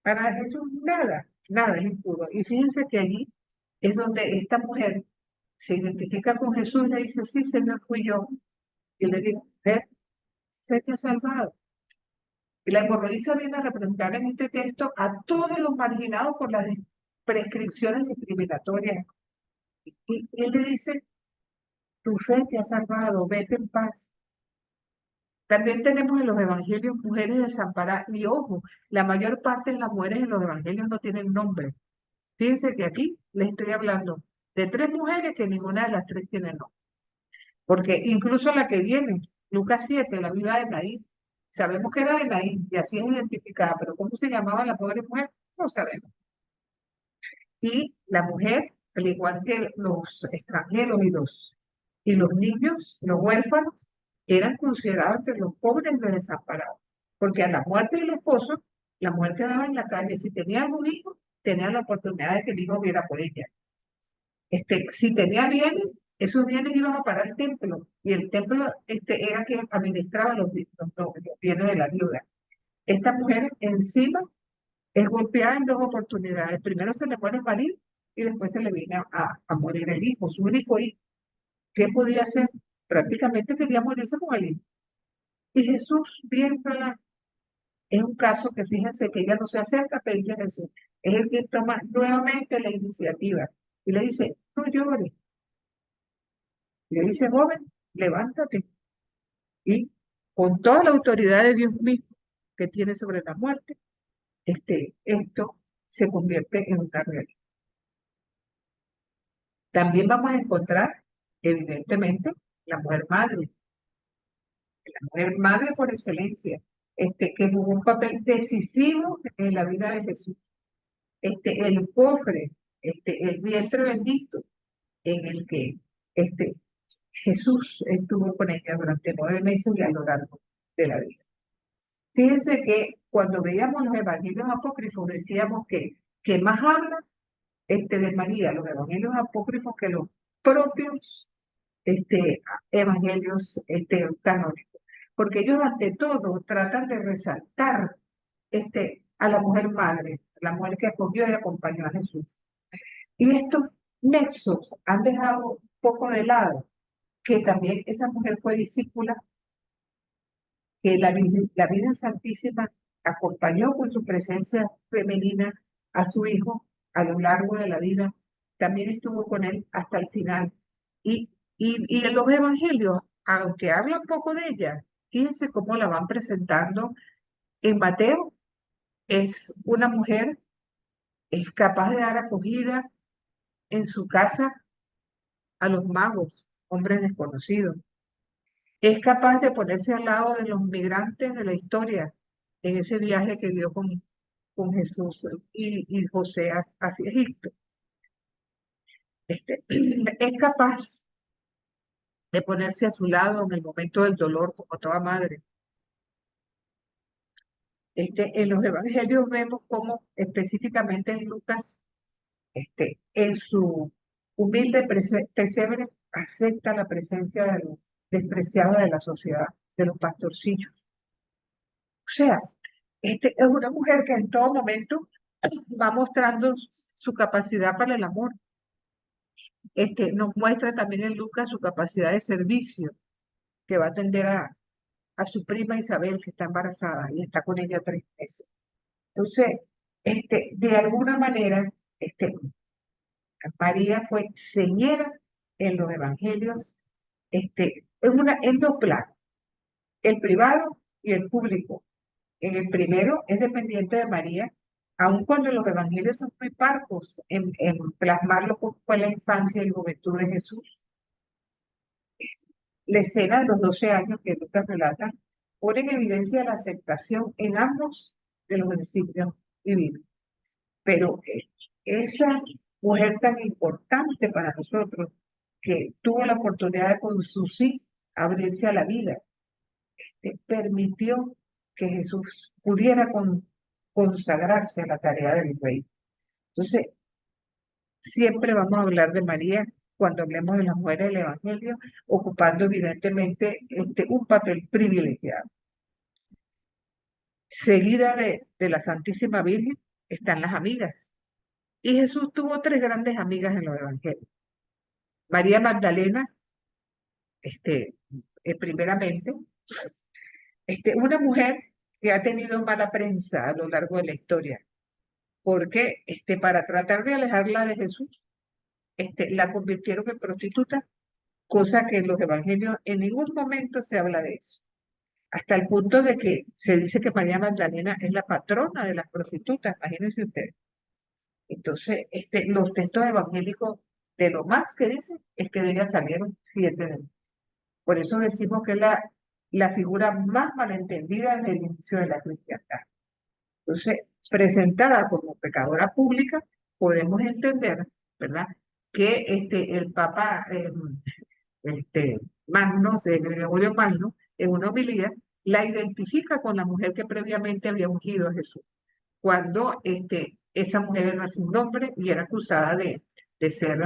Para Jesús nada es impuro. Y fíjense que allí es donde esta mujer se identifica con Jesús y le dice, sí, Señor, fui yo. Y le digo, mujer, se te ha salvado. Y la hemorroísa viene a representar en este texto a todos los marginados por las prescripciones discriminatorias. Y él le dice, tu fe te ha salvado, vete en paz. También tenemos en los evangelios mujeres desamparadas. Y ojo, la mayor parte de las mujeres en los evangelios no tienen nombre. Fíjense que aquí les estoy hablando de 3 mujeres que ninguna de las 3 tiene nombre. Porque incluso la que viene, Lucas 7, la viuda de Naín, sabemos que era de Naín y así es identificada, pero ¿cómo se llamaba la pobre mujer? No sabemos. Y la mujer, al igual que los extranjeros y los niños, los huérfanos, eran considerados entre los pobres y los desamparados. Porque a la muerte del esposo, la mujer quedaba en la calle. Si tenía algún hijo, tenía la oportunidad de que el hijo viera por ella. Si tenía bienes, esos bienes iban a parar al templo. Y el templo era quien administraba los bienes de la viuda. Esta mujer encima es golpeada en 2 oportunidades. Primero se le muere el marido y después se le viene a morir el hijo, su único hijo. ¿Qué podía hacer? Prácticamente quería morirse con el hijo. Y Jesús, viéndola, es un caso que fíjense que ella no se acerca a pedirle a Jesús. Es el que toma nuevamente la iniciativa y le dice, no llores, Y le dice, joven, levántate. Y con toda la autoridad de Dios mismo que tiene sobre la muerte, esto se convierte en una realidad. También vamos a encontrar, evidentemente, la mujer madre por excelencia, que jugó un papel decisivo en la vida de Jesús. El cofre, el vientre bendito en el que Jesús estuvo con ella durante 9 meses y a lo largo de la vida. Fíjense que cuando veíamos los evangelios apócrifos decíamos que más habla de María, los evangelios apócrifos, que los propios evangelios canónicos, porque ellos ante todo tratan de resaltar a la mujer madre, la mujer que acogió y acompañó a Jesús. Y estos nexos han dejado un poco de lado que también esa mujer fue discípula, que la Virgen Santísima acompañó con su presencia femenina a su hijo a lo largo de la vida, también estuvo con él hasta el final. Y en los evangelios, aunque hablan poco de ella, fíjense cómo la van presentando. En Mateo es una mujer, es capaz de dar acogida en su casa a los magos, hombres desconocidos. Es capaz de ponerse al lado de los migrantes de la historia en ese viaje que dio con Jesús y José hacia Egipto. Es capaz de ponerse a su lado en el momento del dolor como toda madre. En los evangelios vemos cómo específicamente en Lucas, en su humilde pesebre, acepta la presencia de los despreciados de la sociedad, de los pastorcillos. O sea, es una mujer que en todo momento va mostrando su capacidad para el amor. Nos muestra también en Lucas su capacidad de servicio, que va a atender a su prima Isabel, que está embarazada y está con ella 3 meses. Entonces, de alguna manera, María fue señera en los evangelios, en 2 planos, el privado y el público. En el primero es dependiente de María, aun cuando los evangelios son muy parcos en plasmar lo que fue la infancia y juventud de Jesús. La escena de los 12 años que Lucas relata pone en evidencia la aceptación en ambos de los designios divinos. Pero esa mujer tan importante para nosotros, que tuvo la oportunidad de con su sí abrirse a la vida, permitió que Jesús pudiera consagrarse a la tarea del rey. Entonces, siempre vamos a hablar de María cuando hablemos de las mujeres del Evangelio, ocupando evidentemente un papel privilegiado. Seguida de la Santísima Virgen están las amigas. Y Jesús tuvo 3 grandes amigas en los Evangelios. María Magdalena, primeramente, una mujer que ha tenido mala prensa a lo largo de la historia, porque para tratar de alejarla de Jesús, la convirtieron en prostituta, cosa que en los evangelios en ningún momento se habla de eso. Hasta el punto de que se dice que María Magdalena es la patrona de las prostitutas, imagínense ustedes. Entonces, los textos evangélicos de lo más que dicen es que de ella salieron 7 demonios. Por eso decimos que es la figura más malentendida desde el inicio de la cristiandad. Entonces, presentada como pecadora pública, podemos entender, ¿verdad?, que el Papa Magno, Gregorio Magno, en una homilía, la identifica con la mujer que previamente había ungido a Jesús, cuando esa mujer era sin nombre y era acusada de ser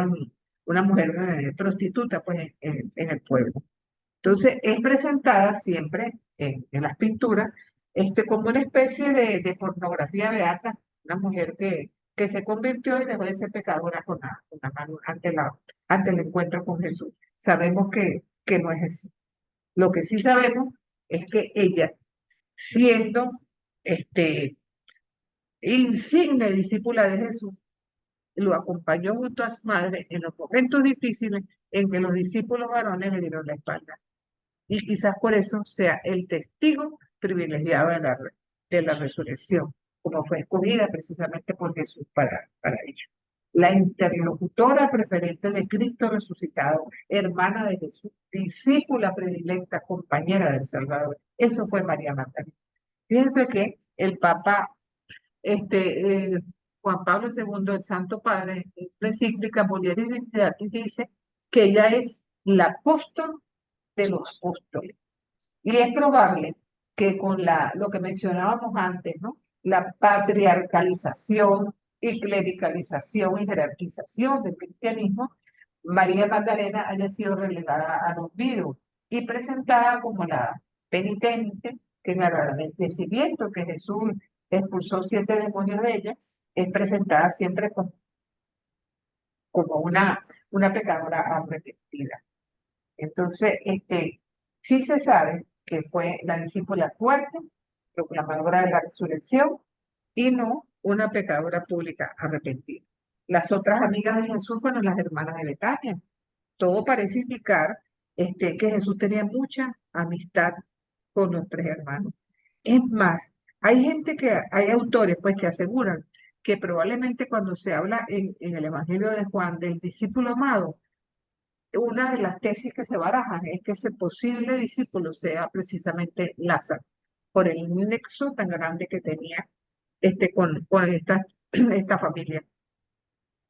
una mujer prostituta pues, en el pueblo. Entonces, es presentada siempre en las pinturas como una especie de pornografía beata, una mujer que se convirtió y dejó de ser pecadora con la mano ante el encuentro con Jesús. Sabemos que no es así. Lo que sí sabemos es que ella, siendo insigne discípula de Jesús, lo acompañó junto a su madre en los momentos difíciles en que los discípulos varones le dieron la espalda. Y quizás por eso sea el testigo privilegiado de la resurrección, como fue escogida precisamente por Jesús para ello. La interlocutora preferente de Cristo resucitado, hermana de Jesús, discípula predilecta, compañera del Salvador. Eso fue María Magdalena. Fíjense que el Papa Juan Pablo II, el Santo Padre, en la encíclica Mulieris Dignitatis, dice que ella es la apóstol de los apóstoles. Y es probable que con lo que mencionábamos antes, ¿no? La patriarcalización y clericalización y jerarquización del cristianismo, María Magdalena haya sido relegada al olvido y presentada como la penitente, que verdaderamente, si bien que Jesús expulsó 7 demonios de ella, es presentada siempre como una pecadora arrepentida. Entonces, sí se sabe que fue la discípula fuerte, proclamadora de la resurrección, y no una pecadora pública arrepentida. Las otras amigas de Jesús fueron las hermanas de Betania. Todo parece indicar que Jesús tenía mucha amistad con los 3 hermanos. Es más, hay autores pues que aseguran que probablemente cuando se habla en el Evangelio de Juan del discípulo amado, una de las tesis que se barajan es que ese posible discípulo sea precisamente Lázaro, por el nexo tan grande que tenía con esta familia.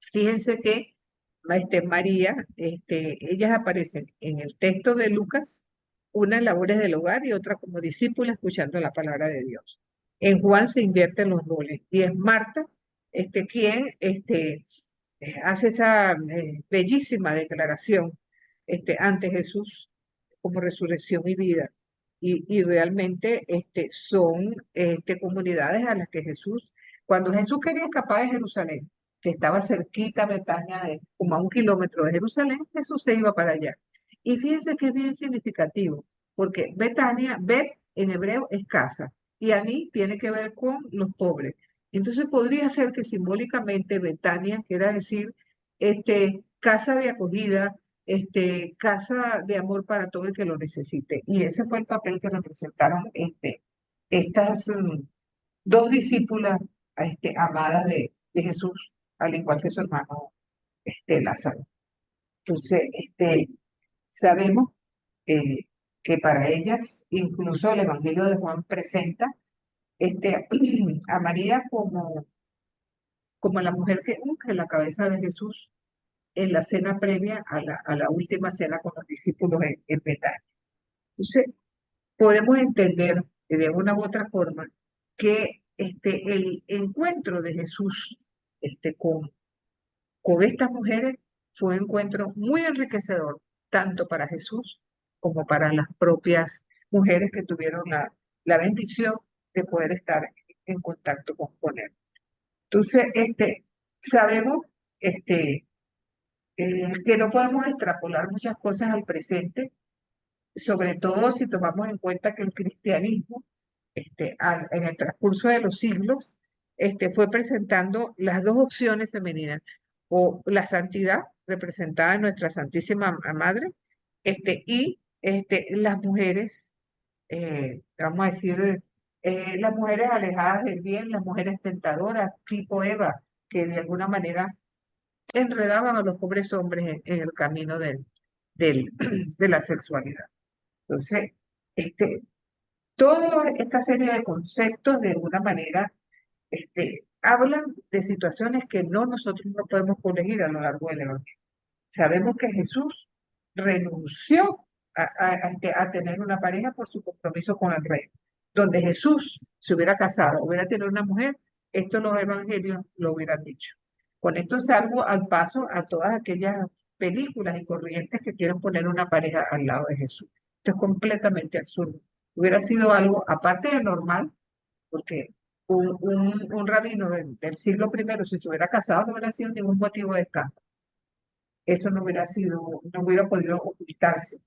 Fíjense que María, ellas aparecen en el texto de Lucas, una en labores del hogar y otra como discípula escuchando la palabra de Dios. En Juan se invierten los roles y es Marta quien hace esa bellísima declaración ante Jesús como resurrección y vida. Y realmente son comunidades a las que Jesús, cuando Jesús quería escapar de Jerusalén, que estaba cerquita Betania, como a 1 kilómetro de Jerusalén, Jesús se iba para allá. Y fíjense que es bien significativo, porque Betania, Bet en hebreo es casa, y Aní tiene que ver con los pobres. Entonces podría ser que simbólicamente Betania quiera decir casa de acogida, casa de amor para todo el que lo necesite. Y ese fue el papel que representaron estas 2 discípulas amadas de Jesús, al igual que su hermano Lázaro. Entonces, sabemos que para ellas, incluso el Evangelio de Juan presenta a María como la mujer que unge la cabeza de Jesús en la cena previa a la última cena con los discípulos en Betania. Entonces, podemos entender de una u otra forma que el encuentro de Jesús con estas mujeres fue un encuentro muy enriquecedor, tanto para Jesús como para las propias mujeres que tuvieron la bendición de poder estar en contacto con él. Entonces, sabemos que no podemos extrapolar muchas cosas al presente, sobre todo si tomamos en cuenta que el cristianismo, en el transcurso de los siglos, fue presentando las 2 opciones femeninas, o la santidad, representada en nuestra Santísima Madre, y las mujeres, vamos a decir, las mujeres alejadas del bien, las mujeres tentadoras, tipo Eva, que de alguna manera enredaban a los pobres hombres en el camino de la sexualidad. Entonces, toda esta serie de conceptos de alguna manera hablan de situaciones que nosotros no podemos corregir a lo largo del Evangelio. Sabemos que Jesús renunció a tener una pareja por su compromiso con el rey. Donde Jesús se hubiera casado, hubiera tenido una mujer, esto los evangelios lo hubieran dicho. Con esto salgo al paso a todas aquellas películas y corrientes que quieren poner una pareja al lado de Jesús. Esto es completamente absurdo. Hubiera sido algo, aparte de normal, porque un rabino del siglo I, si se hubiera casado, no hubiera sido ningún motivo de escándalo. Eso no hubiera podido ocultarse.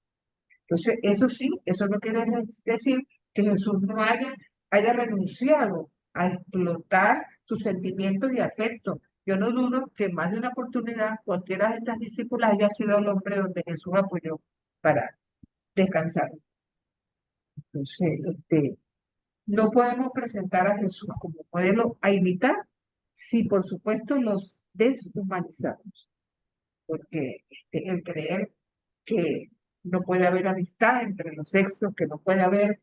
Entonces, eso sí, eso no quiere decir que Jesús no haya renunciado a explotar sus sentimientos y afectos Yo no dudo que más de una oportunidad cualquiera de estas discípulas haya sido el hombre donde Jesús apoyó para descansar. Entonces, no podemos presentar a Jesús como modelo a imitar si por supuesto los deshumanizamos, porque el creer que no puede haber amistad entre los sexos, que no puede haber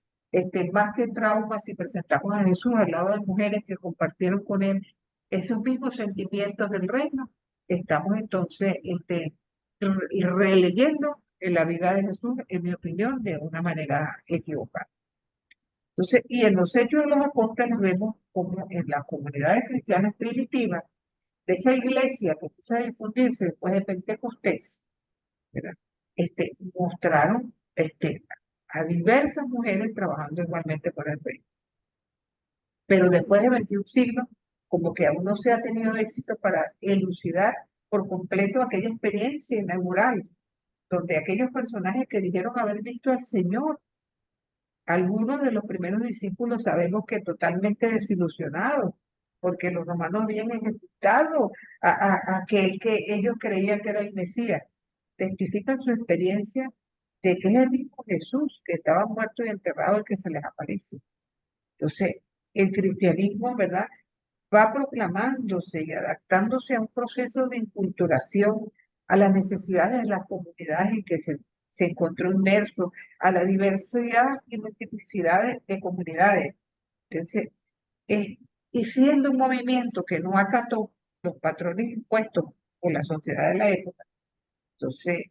más que traumas si presentamos a Jesús al lado de mujeres que compartieron con él esos mismos sentimientos del reino, estamos entonces releyendo en la vida de Jesús, en mi opinión, de una manera equivocada. Entonces, y en los Hechos de los Apóstoles vemos como en las comunidades cristianas primitivas, de esa iglesia que empieza a difundirse después de Pentecostés, ¿verdad? Mostraron a diversas mujeres trabajando igualmente por el reino. Pero después de 21 siglos, como que aún no se ha tenido éxito para elucidar por completo aquella experiencia inaugural, donde aquellos personajes que dijeron haber visto al Señor, algunos de los primeros discípulos sabemos que totalmente desilusionados, porque los romanos habían ejecutado a aquel que ellos creían que era el Mesías. Testifican su experiencia de que es el mismo Jesús que estaba muerto y enterrado el que se les aparece. Entonces, el cristianismo, ¿verdad?, va proclamándose y adaptándose a un proceso de inculturación, a las necesidades de las comunidades en que se encontró inmerso, a la diversidad y multiplicidad de comunidades. Entonces, y siendo un movimiento que no acató los patrones impuestos por la sociedad de la época, entonces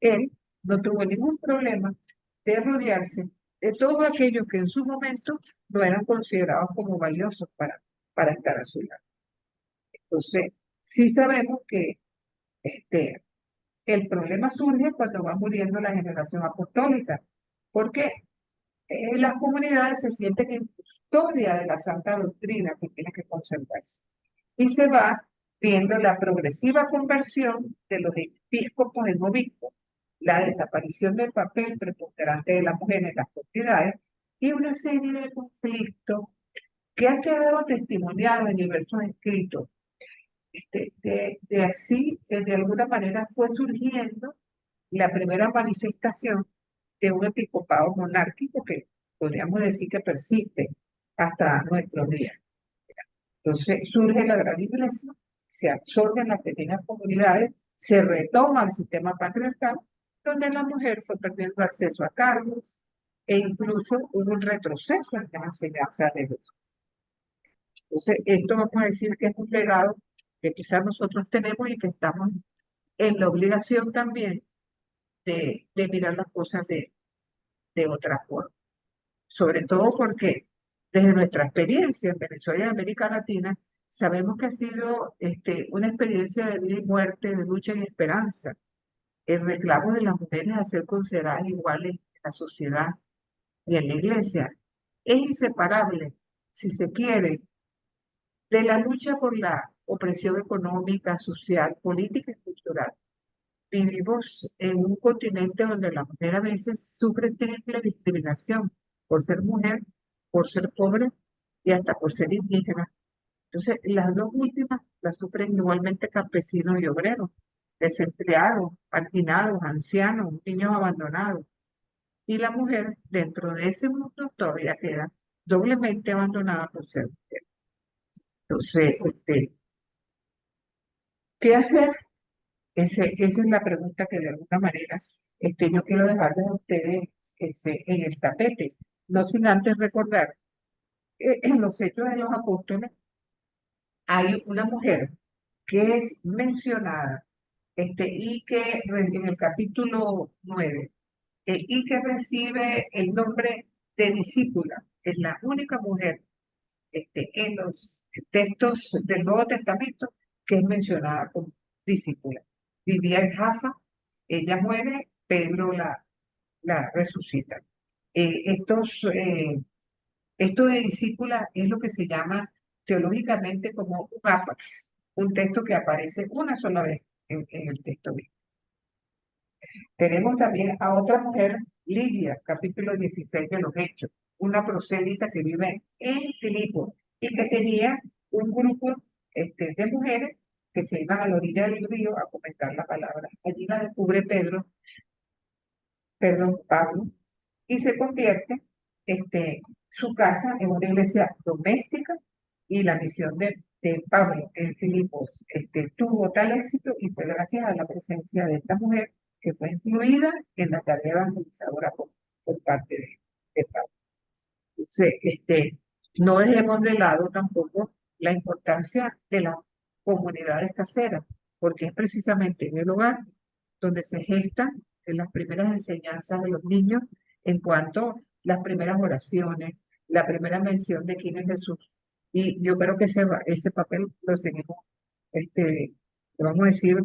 él no tuvo ningún problema de rodearse de todos aquellos que en su momento no eran considerados como valiosos para estar a su lado. Entonces, sí sabemos que el problema surge cuando va muriendo la generación apostólica, porque las comunidades se sienten en custodia de la santa doctrina que tiene que conservarse. Y se va viendo la progresiva conversión de los episcopos en obispos, la desaparición del papel preponderante de la mujer en las comunidades y una serie de conflictos que han quedado testimoniados en diversos escritos. De alguna manera fue surgiendo la primera manifestación de un episcopado monárquico que podríamos decir que persiste hasta nuestros días. Entonces surge la gran iglesia, se absorben las pequeñas comunidades, se retoma el sistema patriarcal, donde la mujer fue perdiendo acceso a cargos e incluso hubo un retroceso en las enseñanzas de Jesús. Entonces, esto vamos a decir que es un legado que quizás nosotros tenemos y que estamos en la obligación también de mirar las cosas de otra forma. Sobre todo porque desde nuestra experiencia en Venezuela y América Latina, sabemos que ha sido una experiencia de vida y muerte, de lucha y esperanza. El reclamo de las mujeres a ser consideradas iguales en la sociedad y en la iglesia es inseparable, si se quiere, de la lucha por la opresión económica, social, política y cultural. Vivimos en un continente donde la mujer a veces sufre triple discriminación por ser mujer, por ser pobre y hasta por ser indígena. Entonces, las dos últimas las sufren igualmente campesinos y obreros, desempleados, marginados, ancianos, niños abandonados. Y la mujer, dentro de ese mundo, todavía queda doblemente abandonada por ser mujer. Entonces, ¿qué hacer? Esa es la pregunta que de alguna manera yo quiero dejarles a ustedes en el tapete. No sin antes recordar que en los Hechos de los Apóstoles hay una mujer que es mencionada y que en el capítulo 9 y que recibe el nombre de discípula. Es la única mujer en los textos del Nuevo Testamento que es mencionada como discípula. Vivía en Jaffa, ella muere, Pedro la resucita. Esto de discípula es lo que se llama teológicamente como un ápax, un texto que aparece una sola vez en el texto bíblico. Tenemos también a otra mujer, Lidia, capítulo 16 de los Hechos, una prosélita que vive en Filipo y que tenía un grupo de mujeres que se iban a la orilla del río a comentar la palabra. Allí la descubre Pablo, y se convierte su casa en una iglesia doméstica, y la misión de Pablo en Filipos tuvo tal éxito y fue gracias a la presencia de esta mujer que fue incluida en la tarea evangelizadora por parte de Pablo. Entonces, no dejemos de lado tampoco la importancia de las comunidades caseras, porque es precisamente en el hogar donde se gestan las primeras enseñanzas de los niños en cuanto a las primeras oraciones, la primera mención de quién es Jesús. Y yo creo que ese papel lo seguimos, vamos a decir,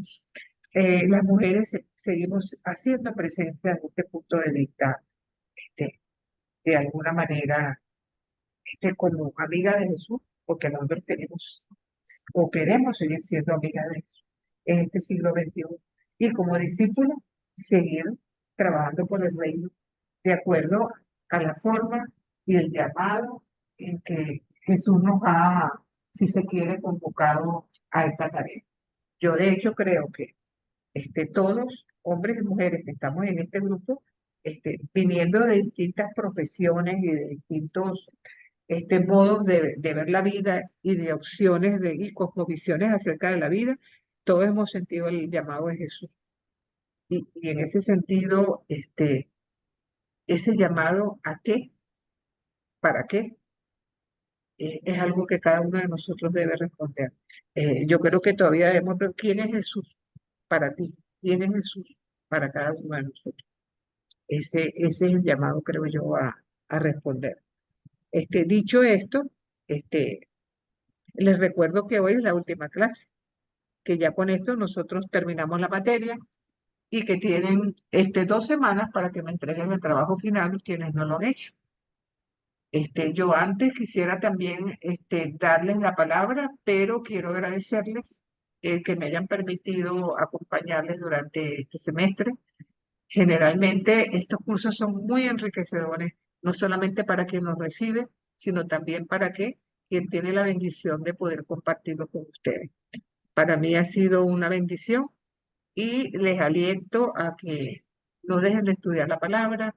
las mujeres seguimos haciendo presencia desde este punto de vista, de alguna manera, como amiga de Jesús, porque nosotros tenemos o queremos seguir siendo amigas de Jesús en este siglo XXI. Y como discípulos, seguir trabajando por el reino de acuerdo a la forma y el llamado en que Jesús nos ha, si se quiere, convocado a esta tarea. Yo de hecho creo que todos, hombres y mujeres que estamos en este grupo, viniendo de distintas profesiones y de distintos modos de ver la vida y de opciones y cosmovisiones acerca de la vida, todos hemos sentido el llamado de Jesús. Y en ese sentido, ese llamado ¿a qué? ¿Para qué? Es algo que cada uno de nosotros debe responder. Yo creo que todavía debemos ver quién es Jesús para ti, quién es Jesús para cada uno de nosotros. Ese es el llamado, creo yo, a responder. Dicho esto, les recuerdo que hoy es la última clase, que ya con esto nosotros terminamos la materia y que tienen 2 semanas para que me entreguen el trabajo final quienes no lo han hecho. Yo antes quisiera también darles la palabra, pero quiero agradecerles que me hayan permitido acompañarles durante este semestre. Generalmente estos cursos son muy enriquecedores, no solamente para quien los recibe, sino también para quien tiene la bendición de poder compartirlo con ustedes. Para mí ha sido una bendición y les aliento a que no dejen de estudiar la palabra.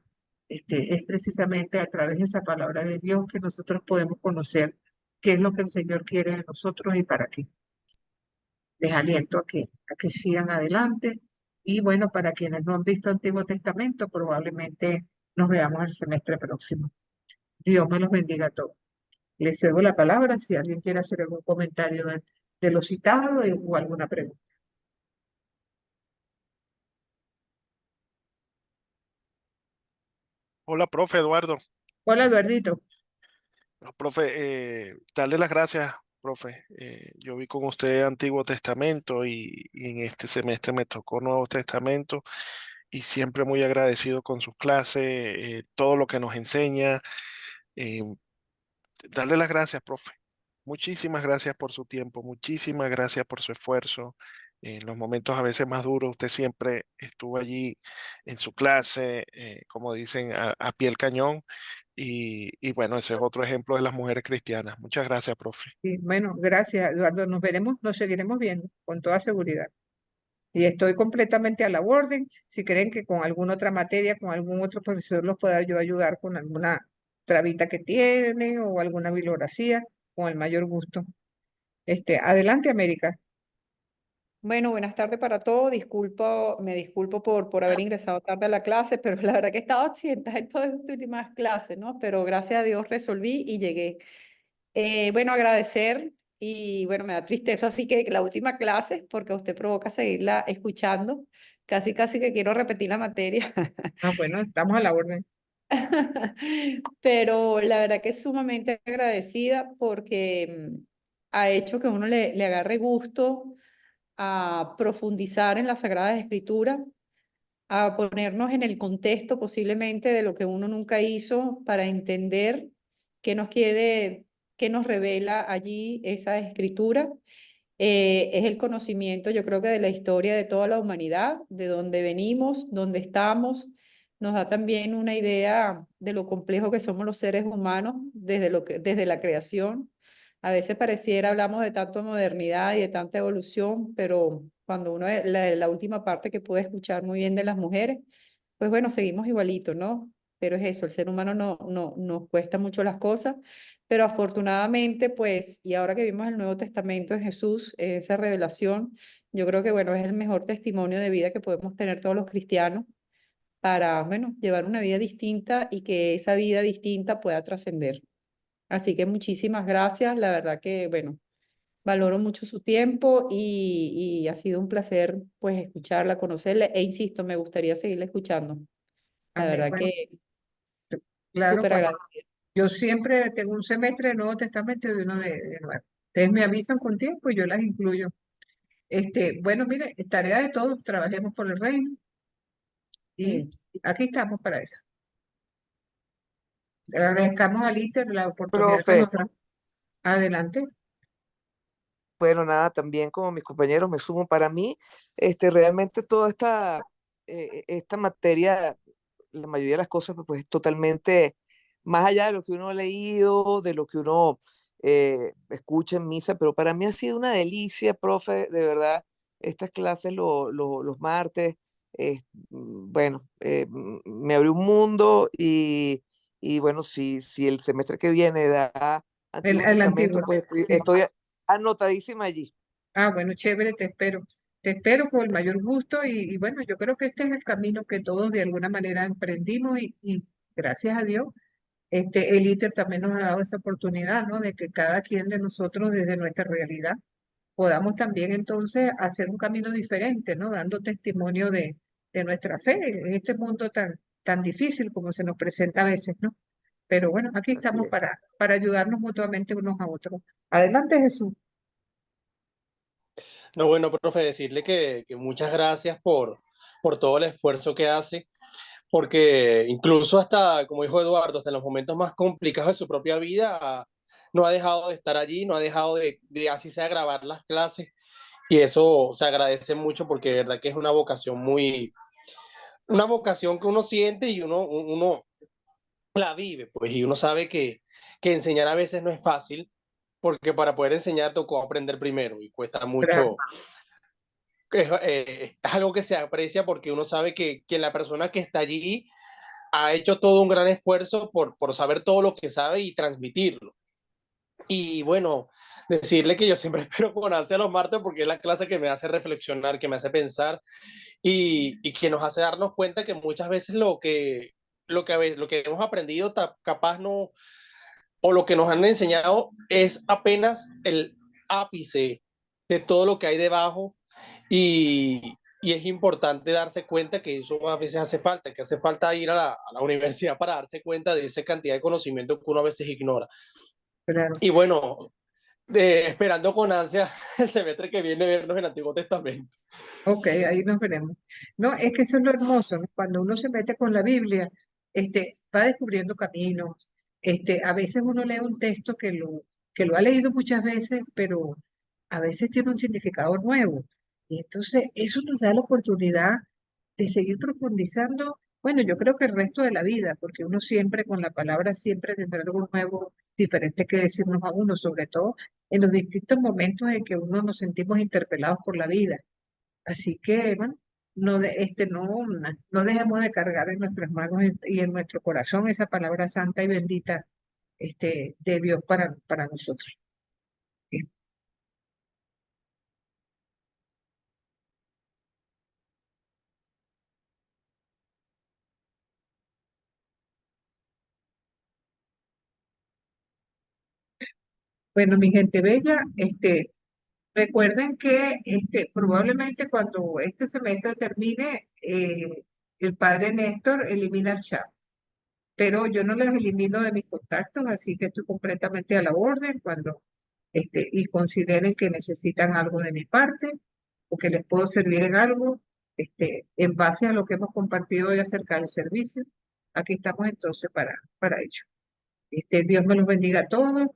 Es precisamente a través de esa palabra de Dios que nosotros podemos conocer qué es lo que el Señor quiere de nosotros y para qué. Les aliento a que sigan adelante. Y bueno, para quienes no han visto Antiguo Testamento, probablemente nos veamos el semestre próximo. Dios me los bendiga a todos. Les cedo la palabra si alguien quiere hacer algún comentario de lo citado o alguna pregunta. Hola, profe Eduardo. Hola, Eduardito. No, profe, darle las gracias, profe. Yo vi con usted Antiguo Testamento y en este semestre me tocó Nuevo Testamento y siempre muy agradecido con sus clases, todo lo que nos enseña. eh, Darle las gracias, profe. Muchísimas gracias por su tiempo, muchísimas gracias por su esfuerzo. En los momentos a veces más duros, usted siempre estuvo allí en su clase, como dicen, a pie el cañón. Y bueno, ese es otro ejemplo de las mujeres cristianas. Muchas gracias, profe. Sí, bueno, gracias, Eduardo. Nos veremos, nos seguiremos viendo con toda seguridad. Y estoy completamente a la orden. Si creen que con alguna otra materia, con algún otro profesor los pueda yo ayudar con alguna trabita que tienen o alguna bibliografía, con el mayor gusto. Adelante, América. Bueno, buenas tardes para todos. Me disculpo por haber ingresado tarde a la clase, pero la verdad que he estado accidentada en todas estas últimas clases, ¿no? Pero gracias a Dios resolví y llegué. Bueno, agradecer y bueno, me da tristeza así que la última clase, porque usted provoca seguirla escuchando. Casi, casi que quiero repetir la materia. Ah, bueno, estamos a la orden. Pero la verdad que es sumamente agradecida porque ha hecho que uno le agarre gusto a profundizar en las Sagradas Escrituras, a ponernos en el contexto posiblemente de lo que uno nunca hizo para entender qué nos quiere, qué nos revela allí esa escritura. Es el conocimiento, yo creo que de la historia de toda la humanidad, de dónde venimos, dónde estamos. Nos da también una idea de lo complejo que somos los seres humanos desde la creación, A veces pareciera, hablamos de tanta modernidad y de tanta evolución, pero cuando uno, la última parte que pude escuchar muy bien de las mujeres, pues bueno, seguimos igualito, ¿no? Pero es eso, el ser humano nos cuesta mucho las cosas, pero afortunadamente, pues, y ahora que vimos el Nuevo Testamento en Jesús, esa revelación, yo creo que, bueno, es el mejor testimonio de vida que podemos tener todos los cristianos para, bueno, llevar una vida distinta y que esa vida distinta pueda trascender. Así que muchísimas gracias, la verdad que, bueno, valoro mucho su tiempo y ha sido un placer, pues, escucharla, conocerla e insisto, me gustaría seguirla escuchando. La Amén. verdad Bueno, que claro, súper agradecida. yo siempre tengo un semestre de Nuevo Testamento y uno de Nuevo. Ustedes me avisan con tiempo y yo las incluyo. Bueno, mire, es tarea de todos, trabajemos por el reino y Sí. aquí estamos para eso. Le agradezcamos a Liter la oportunidad que Profe, nos da. Adelante. bueno, nada, también como mis compañeros me sumo para mí, realmente toda esta materia, la mayoría de las cosas, pues es totalmente más allá de lo que uno ha leído, de lo que uno escucha en misa, pero para mí ha sido una delicia, profe, de verdad, estas clases los martes, bueno, me abrió un mundo y bueno, si el semestre que viene da Antiguo El Testamento, antiguo, pues sí. estoy anotadísima allí. Ah, bueno, chévere, te espero. Te espero con el mayor gusto y bueno, yo creo que este es el camino que todos de alguna manera emprendimos y gracias a Dios, el ITER también nos ha dado esa oportunidad, ¿no? De que cada quien de nosotros desde nuestra realidad podamos también entonces hacer un camino diferente, ¿no? Dando testimonio de nuestra fe en este mundo tan difícil como se nos presenta a veces, ¿no? Pero bueno, aquí Así estamos es. para ayudarnos mutuamente unos a otros. Adelante, Jesús. No, bueno, profe, decirle que muchas gracias por todo el esfuerzo que hace, porque incluso hasta, como dijo Eduardo, hasta en los momentos más complicados de su propia vida, no ha dejado de estar allí, no ha dejado de así sea grabar las clases, y eso se agradece mucho porque de verdad que es una vocación que uno siente y uno la vive, pues, y uno sabe que enseñar a veces no es fácil, porque para poder enseñar tocó aprender primero y cuesta mucho. Gracias. Es algo que se aprecia porque uno sabe que la persona que está allí ha hecho todo un gran esfuerzo por saber todo lo que sabe y transmitirlo. Y bueno, decirle que yo siempre espero con ansia los martes porque es la clase que me hace reflexionar, que me hace pensar y que nos hace darnos cuenta que muchas veces lo que hemos aprendido capaz no, o lo que nos han enseñado es apenas el ápice de todo lo que hay debajo y es importante darse cuenta que eso a veces hace falta, que hace falta ir a la universidad para darse cuenta de esa cantidad de conocimiento que uno a veces ignora. Claro. Y bueno, esperando con ansia el semestre que viene vernos en el Antiguo Testamento. Ok, ahí nos veremos. No, es que eso es lo hermoso, ¿no? Cuando uno se mete con la Biblia, va descubriendo caminos. A veces uno lee un texto que lo ha leído muchas veces, pero a veces tiene un significado nuevo. Y entonces eso nos da la oportunidad de seguir profundizando. Bueno, yo creo que el resto de la vida, porque uno siempre con la palabra siempre tendrá algo nuevo, diferente que decirnos a uno, sobre todo en los distintos momentos en que uno nos sentimos interpelados por la vida. Así que, bueno, no dejemos de cargar en nuestras manos y en nuestro corazón esa palabra santa y bendita de Dios para nosotros. Bien. Bueno, mi gente bella, recuerden que probablemente cuando este semestre termine, el padre Néstor elimina el chat, pero yo no les elimino de mis contactos, así que estoy completamente a la orden cuando y consideren que necesitan algo de mi parte o que les puedo servir en algo, en base a lo que hemos compartido hoy acerca del servicio. Aquí estamos entonces para ello. Dios me los bendiga a todos,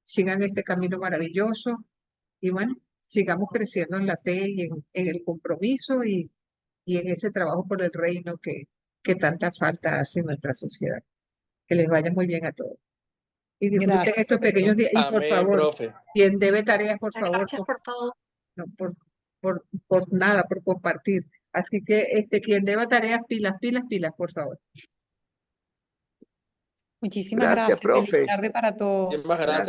sigan este camino maravilloso y bueno, sigamos creciendo en la fe y en el compromiso y en ese trabajo por el reino que tanta falta hace en nuestra sociedad. Que les vaya muy bien a todos. y disfruten Gracias, estos pequeños profesor. días. Y por Amén, favor, profe. quien debe tareas, por favor, Gracias por todo. no, por nada, por compartir. Así que quien deba tareas, pilas, pilas, pilas, por favor. Muchísimas Gracias, gracias. Feliz profe. tarde para todos. Muchísimas gracias.